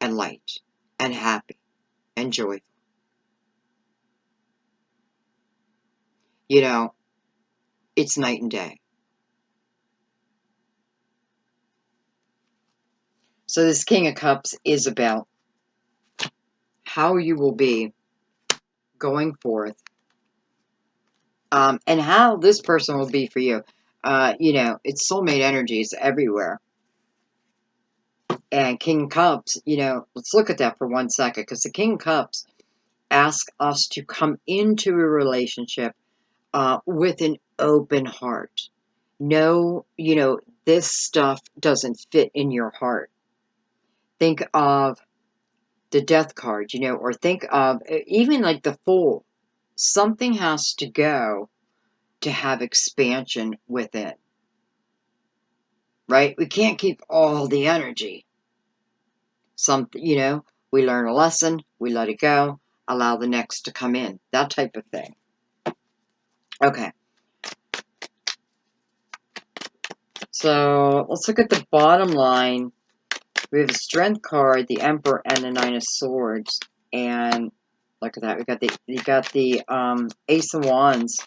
and light and happy and joyful. It's night and day. So this King of Cups is about how you will be going forth, and how this person will be for you. It's soulmate energies everywhere. And King Cups, let's look at that for 1 second, because the King Cups ask us to come into a relationship with an open heart. No, this stuff doesn't fit in your heart. Think of the Death card, or think of even like the Fool. Something has to go to have expansion within, right? We can't keep all the energy. We learn a lesson, we let it go, allow the next to come in, that type of thing. Okay. So let's look at the bottom line. We have the Strength card, the Emperor, and the Nine of Swords. And look at that. We got the Ace of Wands.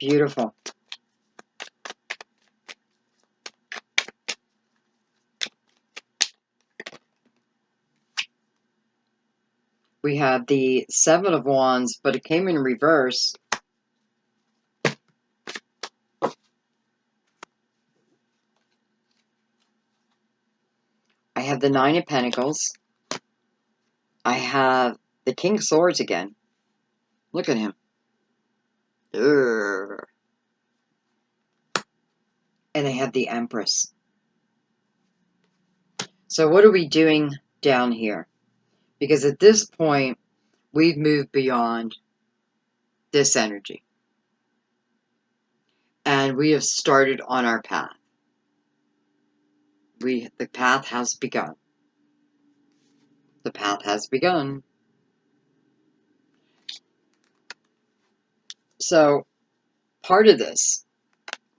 Beautiful. We have the Seven of Wands, but it came in reverse. I have the Nine of Pentacles. I have the King of Swords again. Look at him. Urgh. And I have the Empress. So what are we doing down here? Because at this point, we've moved beyond this energy. And we have started on our path. The path has begun. The path has begun. So, part of this,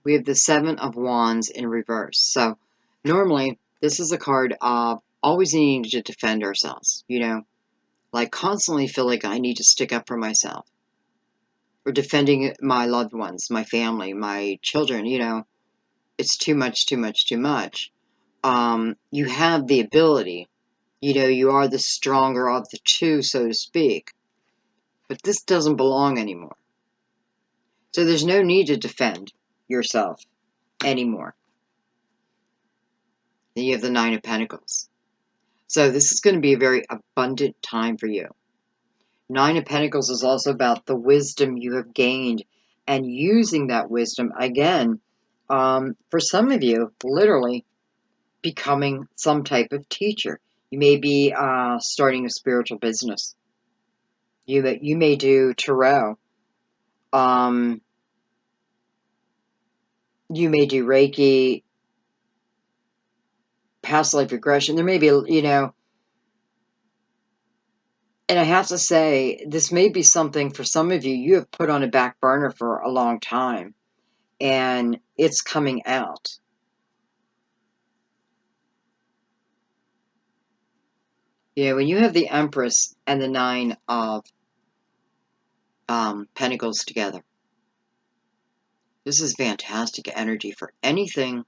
we have the Seven of Wands in reverse. So, normally, this is a card of always needing to defend ourselves, you know, like constantly feel like I need to stick up for myself, or defending my loved ones, my family, my children, you know, it's too much, too much, too much. You have the ability, you know, you are the stronger of the two, so to speak, but this doesn't belong anymore. So there's no need to defend yourself anymore. Then you have the Nine of Pentacles. So this is going to be a very abundant time for you. Nine of Pentacles is also about the wisdom you have gained and using that wisdom, again, for some of you, literally becoming some type of teacher. You may be starting a spiritual business. You may do tarot. You may do Reiki, past life regression. There may be, you know, and I have to say, this may be something for some of you, you have put on a back burner for a long time, and it's coming out. You know, when you have the Empress and the Nine of Pentacles together, this is fantastic energy for anything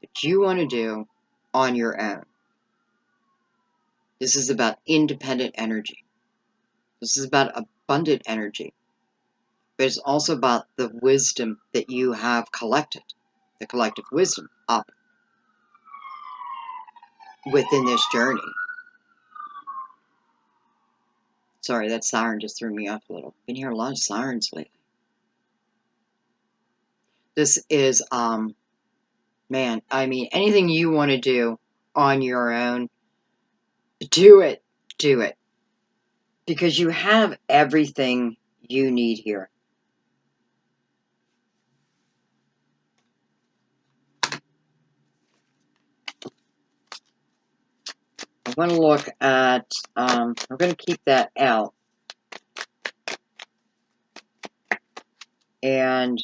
that you want to do on your own. This is about independent energy. This is about abundant energy. But it's also about the wisdom that you have collected, the collective wisdom up within this journey. Sorry, that siren just threw me off a little. Been hearing a lot of sirens lately. This is, man, I mean, anything you want to do on your own, do it. Do it. Because you have everything you need here. I want to look at, I'm going to keep that out. And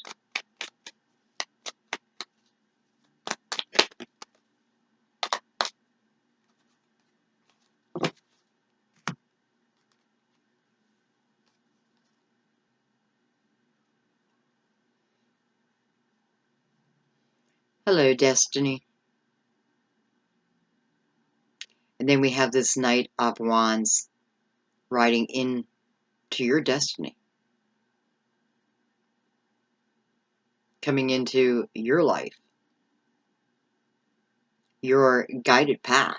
hello, Destiny. And then we have this Knight of Wands riding in to your destiny. Coming into your life. Your guided path.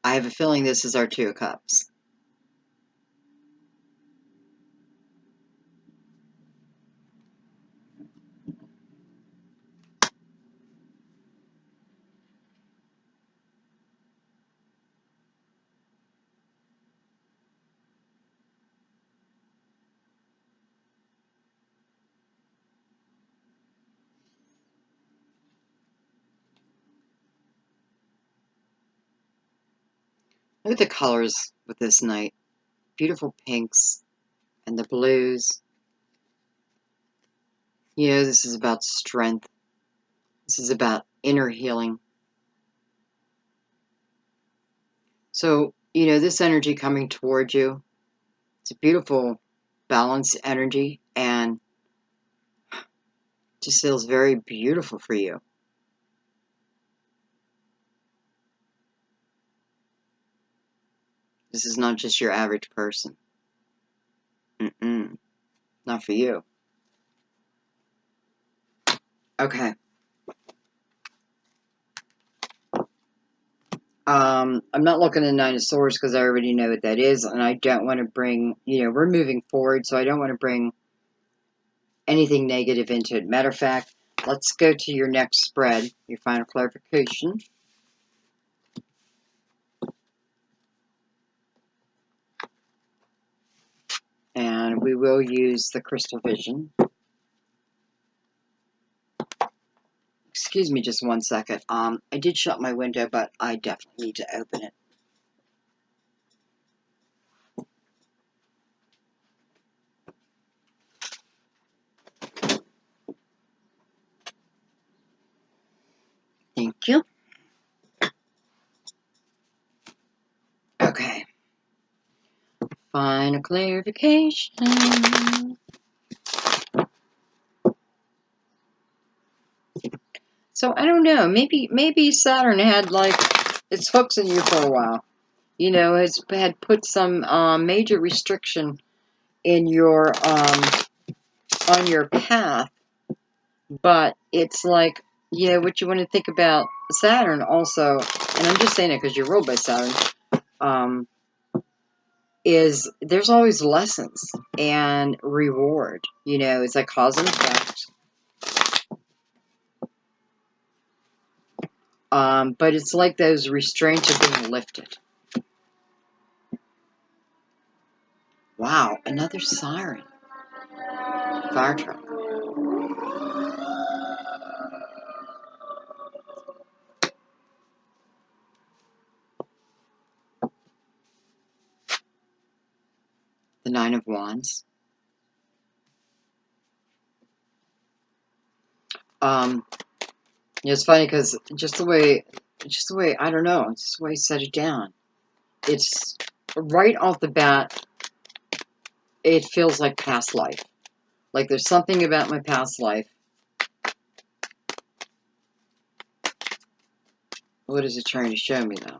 I have a feeling this is our Two of Cups. Look at the colors with this Knight. Beautiful pinks and the blues. You know, this is about strength. This is about inner healing. So, you know, this energy coming towards you, it's a beautiful, balanced energy, and just feels very beautiful for you. This is not just your average person. Not for you. Okay. I'm not looking at Nine of Swords because I already know what that is, and I don't want to bring, we're moving forward, so I don't want to bring anything negative into it. Matter of fact, let's go to your next spread, your final clarification. And we will use the crystal vision. Excuse me just one second. I did shut my window, but I definitely need to open it. Thank you. Okay. Final clarification. So I don't know. Maybe Saturn had like its hooks in you for a while. Has had put some major restriction in your on your path. But it's like, what you want to think about Saturn also, and I'm just saying it because you're ruled by Saturn, is there's always lessons and reward. It's like cause and effect. But it's like those restraints are being lifted. Wow, another siren. Fire truck. The Nine of Wands. It's funny because just the way, I don't know, it's just the way he set it down. It's right off the bat, it feels like past life. Like there's something about my past life. What is it trying to show me, though?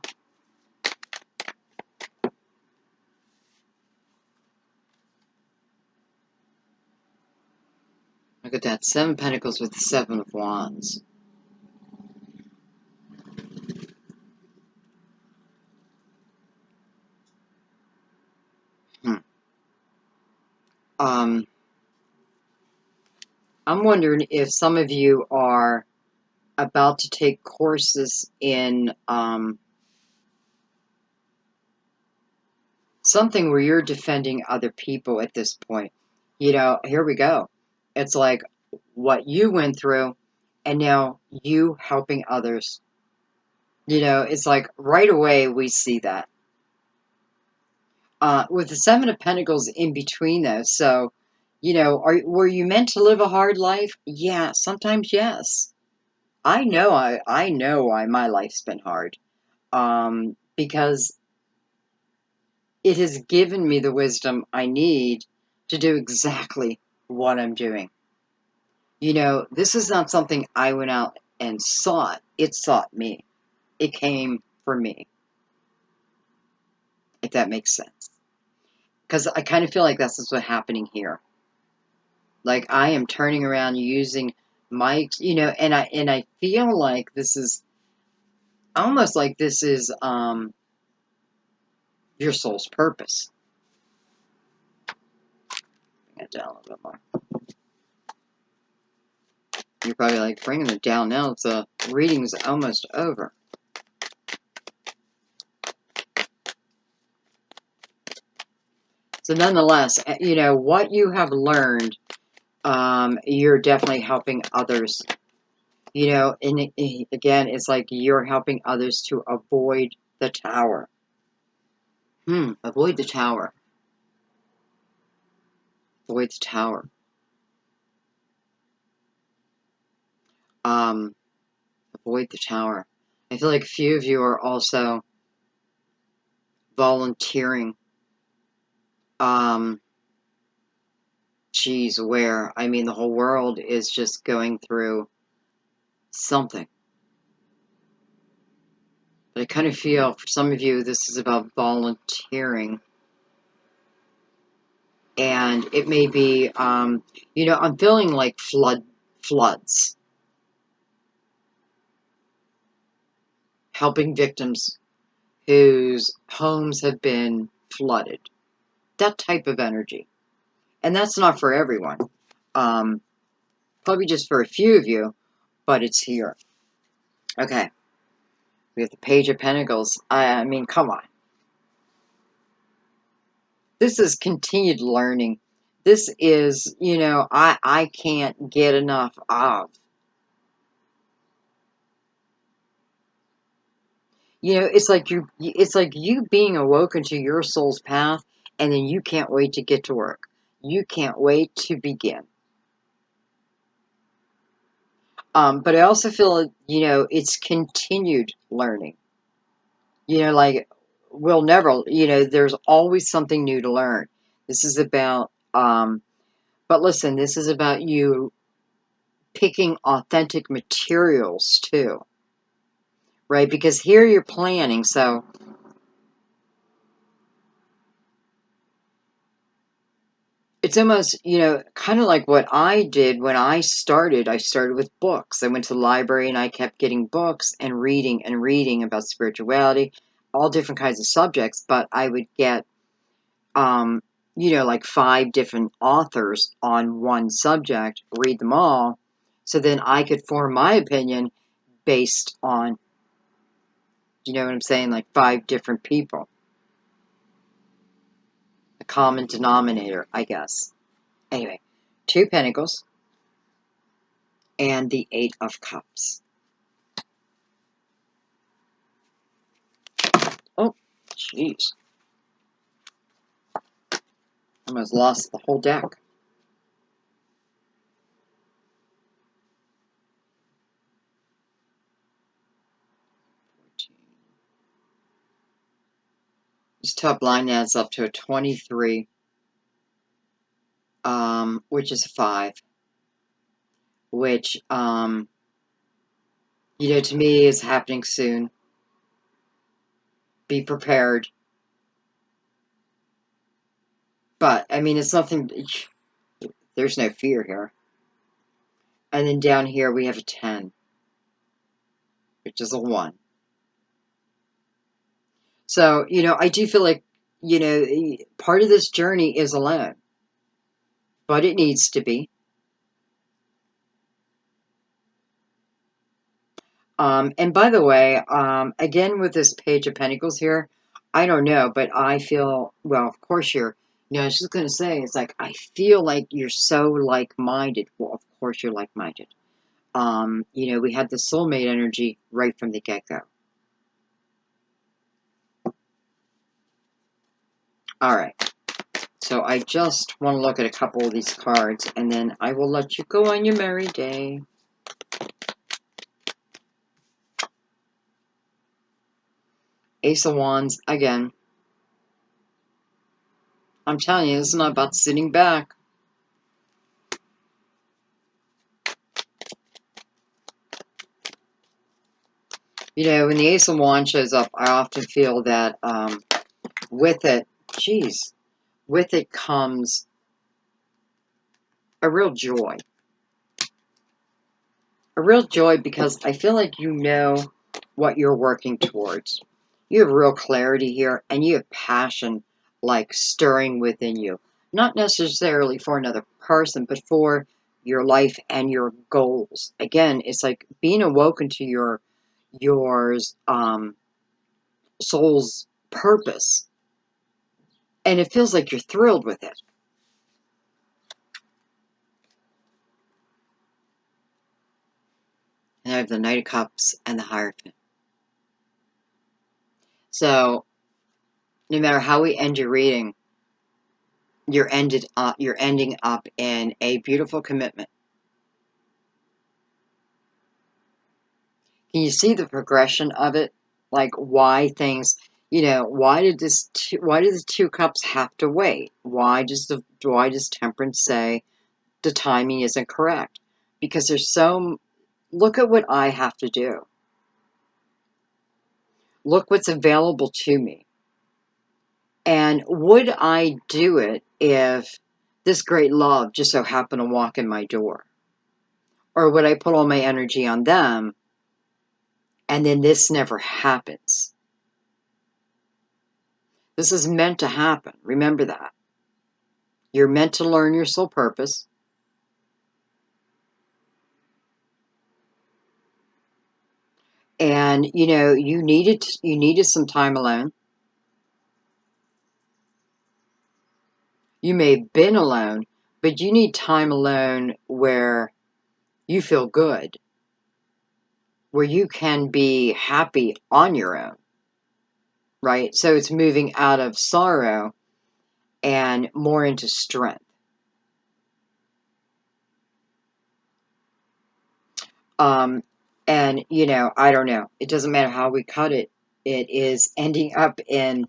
Look at that. 7 Pentacles with the 7 of Wands. I'm wondering if some of you are about to take courses in something where you're defending other people at this point. Here we go. It's like what you went through, and now you helping others. It's like right away we see that. With the 7 of Pentacles in between those, so, were you meant to live a hard life? Yeah, sometimes yes. I know why my life's been hard. Because it has given me the wisdom I need to do exactly what I'm doing. This is not something I went out and sought. It sought me. It came for me. If that makes sense. Because I kind of feel like that's what's happening here. Like I am turning around using my, and I feel like this is almost like this is your soul's purpose. Bring it down a little bit more. You're probably like bringing it down now. The reading's almost over. So nonetheless, what you have learned, you're definitely helping others. And again, it's like you're helping others to avoid the tower. Avoid the tower. Avoid the tower. Avoid the tower. I feel like a few of you are also volunteering. Geez, where? I mean, the whole world is just going through something. But I kind of feel for some of you, this is about volunteering. And it may be, you know, I'm feeling like floods, helping victims whose homes have been flooded. That type of energy. And that's not for everyone. Probably just for a few of you, but it's here. Okay. We have the Page of Pentacles. I mean, come on. This is continued learning. This is, you know, I can't get enough of. You know, it's like you being awoken to your soul's path, and then you can't wait to get to work. You can't wait to begin. But I also feel, you know, it's continued learning. You know, like, we'll never, you know, there's always something new to learn. This is about, but listen, this is about you picking authentic materials too, right? Because here you're planning, so it's almost, you know, kind of like what I did when I started. I started with books. I went to the library and I kept getting books and reading about spirituality, all different kinds of subjects, but I would get, you know, like 5 different authors on one subject, read them all, so then I could form my opinion based on, you know what I'm saying, like 5 different people. A common denominator, I guess. Anyway, 2 Pentacles and the 8 of Cups. Oh, jeez. I almost lost the whole deck. This top line adds up to a 23, which is a 5, which, you know, to me is happening soon. Be prepared. But, I mean, it's nothing, there's no fear here. And then down here we have a 10, which is a 1. So, you know, I do feel like, you know, part of this journey is alone. But it needs to be. And by the way, again, with this Page of Pentacles here, I don't know, but I feel, well, of course you're, you know, I was just going to say, it's like, I feel like you're so like-minded. Well, of course you're like-minded. You know, we had the soulmate energy right from the get-go. All right. So I just want to look at a couple of these cards, and then I will let you go on your merry day. Ace of Wands, again. I'm telling you, this is not about sitting back. You know, when the Ace of Wands shows up, I often feel that with it, geez, with it comes a real joy. A real joy because I feel like you know what you're working towards. You have real clarity here, and you have passion, like, stirring within you. Not necessarily for another person, but for your life and your goals. Again, it's like being awoken to yours soul's purpose. And it feels like you're thrilled with it. And I have the Knight of Cups and the Hierophant. So, no matter how we end your reading, you're ending up in a beautiful commitment. Can you see the progression of it? Like, why things, you know, why did the 2 cups have to wait? Why does Temperance say the timing isn't correct? Because look at what I have to do. Look what's available to me. And would I do it if this great love just so happened to walk in my door? Or would I put all my energy on them and then this never happens? This is meant to happen. Remember that. You're meant to learn your soul purpose. And, you know, you needed some time alone. You may have been alone, but you need time alone where you feel good, where you can be happy on your own, right? So it's moving out of sorrow and more into strength. And, you know, I don't know. It doesn't matter how we cut it. It is ending up in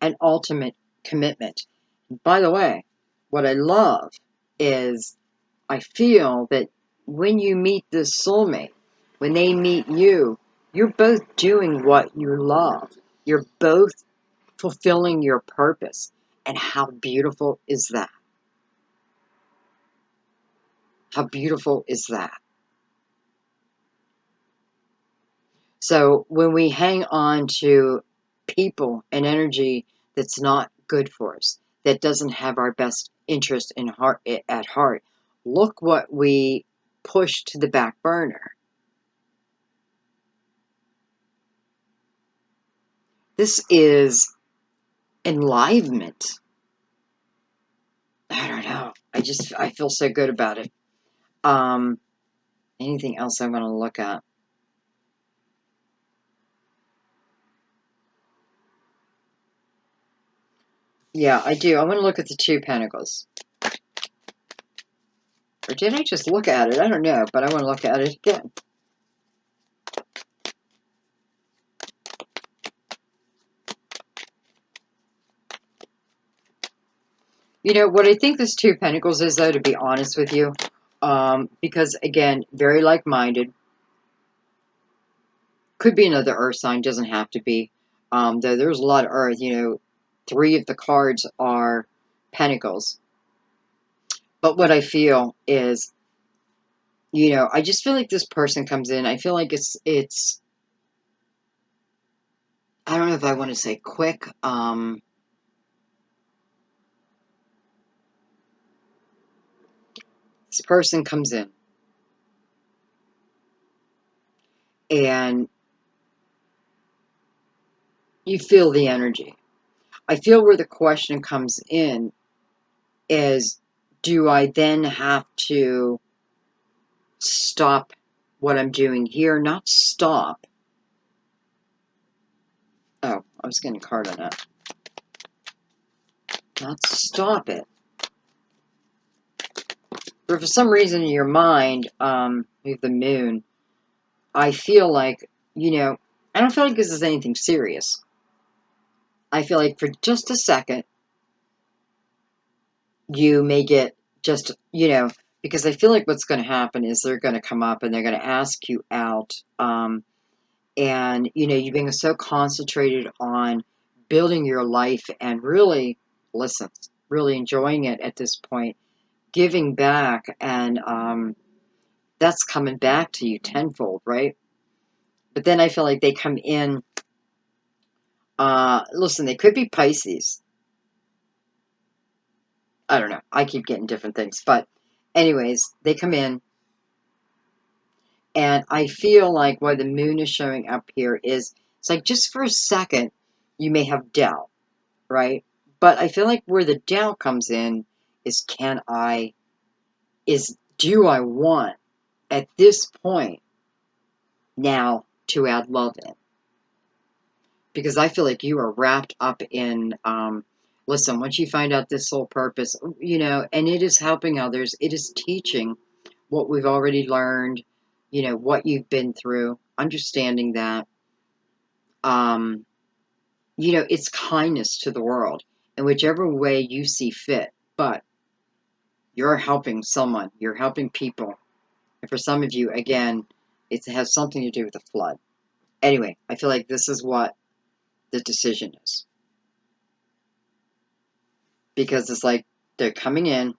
an ultimate commitment. By the way, what I love is I feel that when you meet this soulmate, when they meet you, you're both doing what you love. You're both fulfilling your purpose. And how beautiful is that? How beautiful is that? So when we hang on to people and energy that's not good for us, that doesn't have our best interest at heart, look what we push to the back burner. This is enlivenment. I don't know. I feel so good about it. Anything else I want to look at? Yeah, I do. I want to look at the Two Pentacles. Or did I just look at it? I don't know, but I want to look at it again. You know, what I think this Two Pentacles is, though, to be honest with you, because, again, very like-minded. Could be another earth sign, doesn't have to be. Though there's a lot of earth, you know, 3 of the cards are pentacles. But what I feel is, you know, I just feel like this person comes in. I feel like it's I don't know if I want to say quick. This person comes in and you feel the energy. I feel where the question comes in is, do I then have to stop what I'm doing here? Not stop. Oh, I was getting a card on that. Not stop it. But for some reason in your mind, with the moon, I feel like, you know, I don't feel like this is anything serious. I feel like for just a second, you may get just, you know, because I feel like what's going to happen is they're going to come up and they're going to ask you out. And, you know, you being so concentrated on building your life and really, listen, really enjoying it at this point, giving back, and that's coming back to you tenfold, right? But then I feel like they come in, listen, they could be Pisces. I don't know. I keep getting different things. But anyways, they come in, and I feel like why the moon is showing up here is, it's like just for a second, you may have doubt, right? But I feel like where the doubt comes in is, do I want at this point now to add love in? Because I feel like you are wrapped up in, listen, once you find out this soul purpose, you know, and it is helping others, it is teaching what we've already learned, you know, what you've been through, understanding that, you know, it's kindness to the world in whichever way you see fit, but you're helping someone, you're helping people. And for some of you, again, it has something to do with the flood. Anyway, I feel like this is what the decision is. Because it's like they're coming in.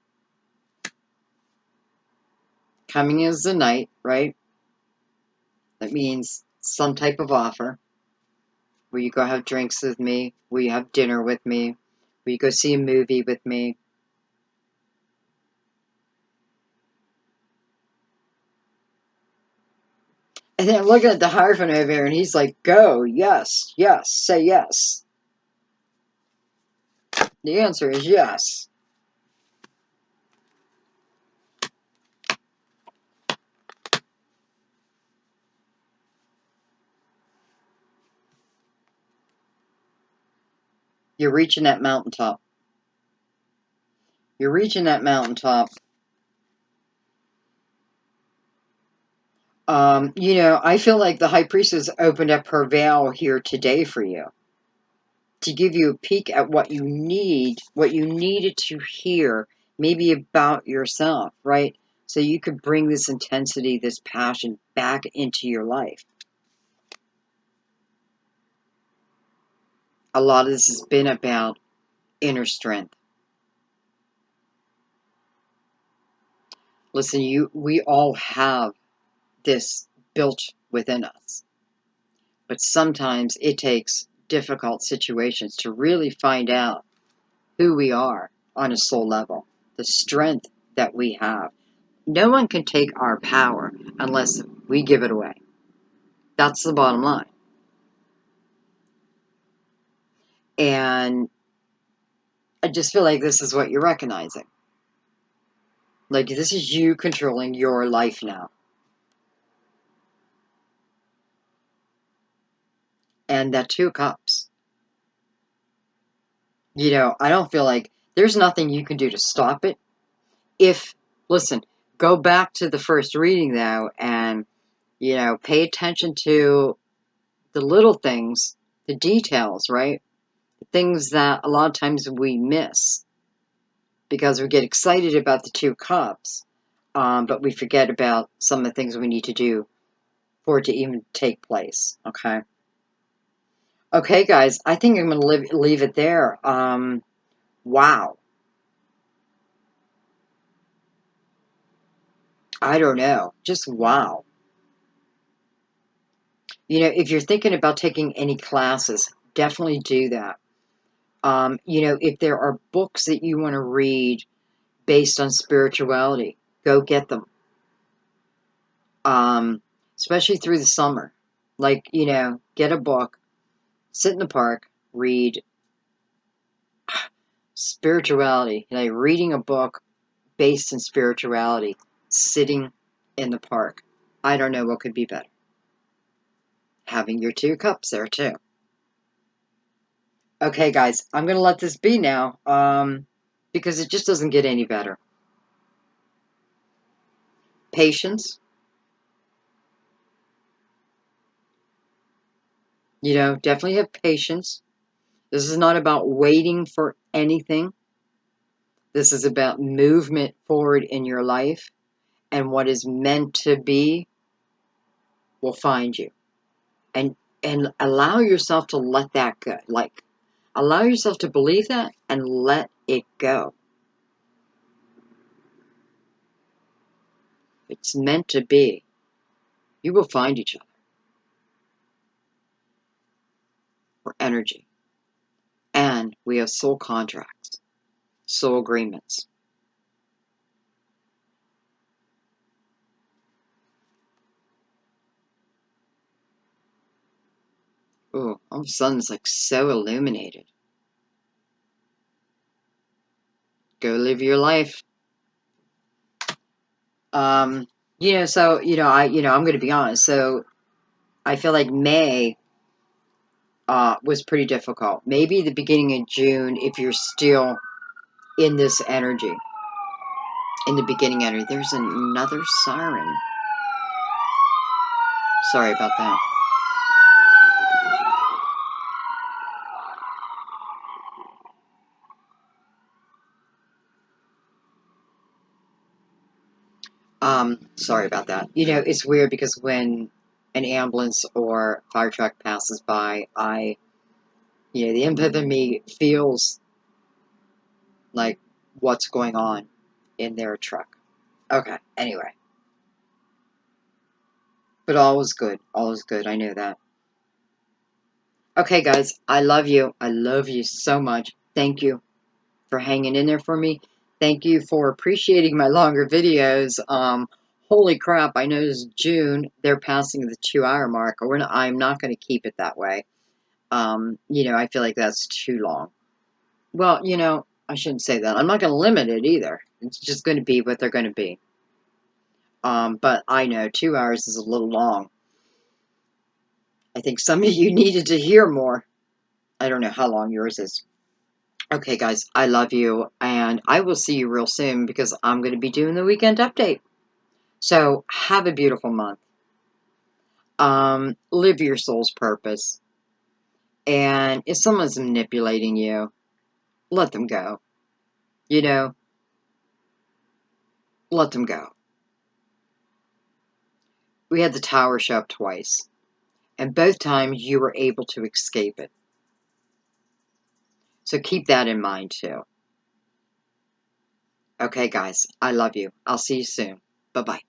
Coming is the night, right? That means some type of offer. Will you go have drinks with me? Will you have dinner with me? Will you go see a movie with me? And then I'm looking at the Hierophant over here, and he's like, go, yes, yes, say yes. The answer is yes. You're reaching that mountaintop. You're reaching that mountaintop. I feel like the High Priestess opened up her veil here today for you to give you a peek at what you needed to hear, maybe about yourself, right? So you could bring this intensity, this passion back into your life. A lot of this has been about inner strength. Listen, we all have this built within us. But sometimes it takes difficult situations to really find out who we are on a soul level, the strength that we have. No one can take our power unless we give it away. That's the bottom line. And I just feel like this is what you're recognizing. Like, this is you controlling your life now. And that Two of Cups. I don't feel like there's nothing you can do to stop it. Listen, go back to the first reading, though, and, pay attention to the little things, the details, right? The things that a lot of times we miss because we get excited about the Two Cups, but we forget about some of the things we need to do for it to even take place, okay? Okay, guys, I think I'm going to leave it there. Wow. I don't know. Just wow. If you're thinking about taking any classes, definitely do that. If there are books that you want to read based on spirituality, go get them. Especially through the summer. Like, get a book, sit in the park, read spirituality. Like reading a book based in spirituality, sitting in the park. I don't know what could be better. Having your Two Cups there too. Okay, guys, I'm going to let this be now, because it just doesn't get any better. Patience. Definitely have patience. This is not about waiting for anything. This is about movement forward in your life, and what is meant to be will find you. And allow yourself to let that go. Like, allow yourself to believe that and let it go. If it's meant to be, you will find each other. For energy. And we have soul contracts, soul agreements. Ooh, all of a sudden it's like so illuminated. Go live your life. I'm going to be honest. So I feel like May was pretty difficult. Maybe the beginning of June, if you're still in this energy, in the beginning energy. There's another siren. Sorry about that. Sorry about that. It's weird because when an ambulance or fire truck passes by, I Yeah, the empath in me feels like what's going on in their truck. Okay, anyway. But all is good. All is good. I know that. Okay, guys, I love you. I love you so much. Thank you for hanging in there for me. Thank you for appreciating my longer videos. Holy crap, I noticed June, they're passing the 2 hour mark. I'm not going to keep it that way. I feel like that's too long. Well, I shouldn't say that. I'm not going to limit it either. It's just going to be what they're going to be. But I know 2 hours is a little long. I think some of you needed to hear more. I don't know how long yours is. Okay, guys, I love you, and I will see you real soon because I'm going to be doing the weekend update. So have a beautiful month. Live your soul's purpose. And if someone's manipulating you, let them go. Let them go. We had the tower show up twice, and both times you were able to escape it. So keep that in mind too. Okay, guys, I love you. I'll see you soon. Bye-bye.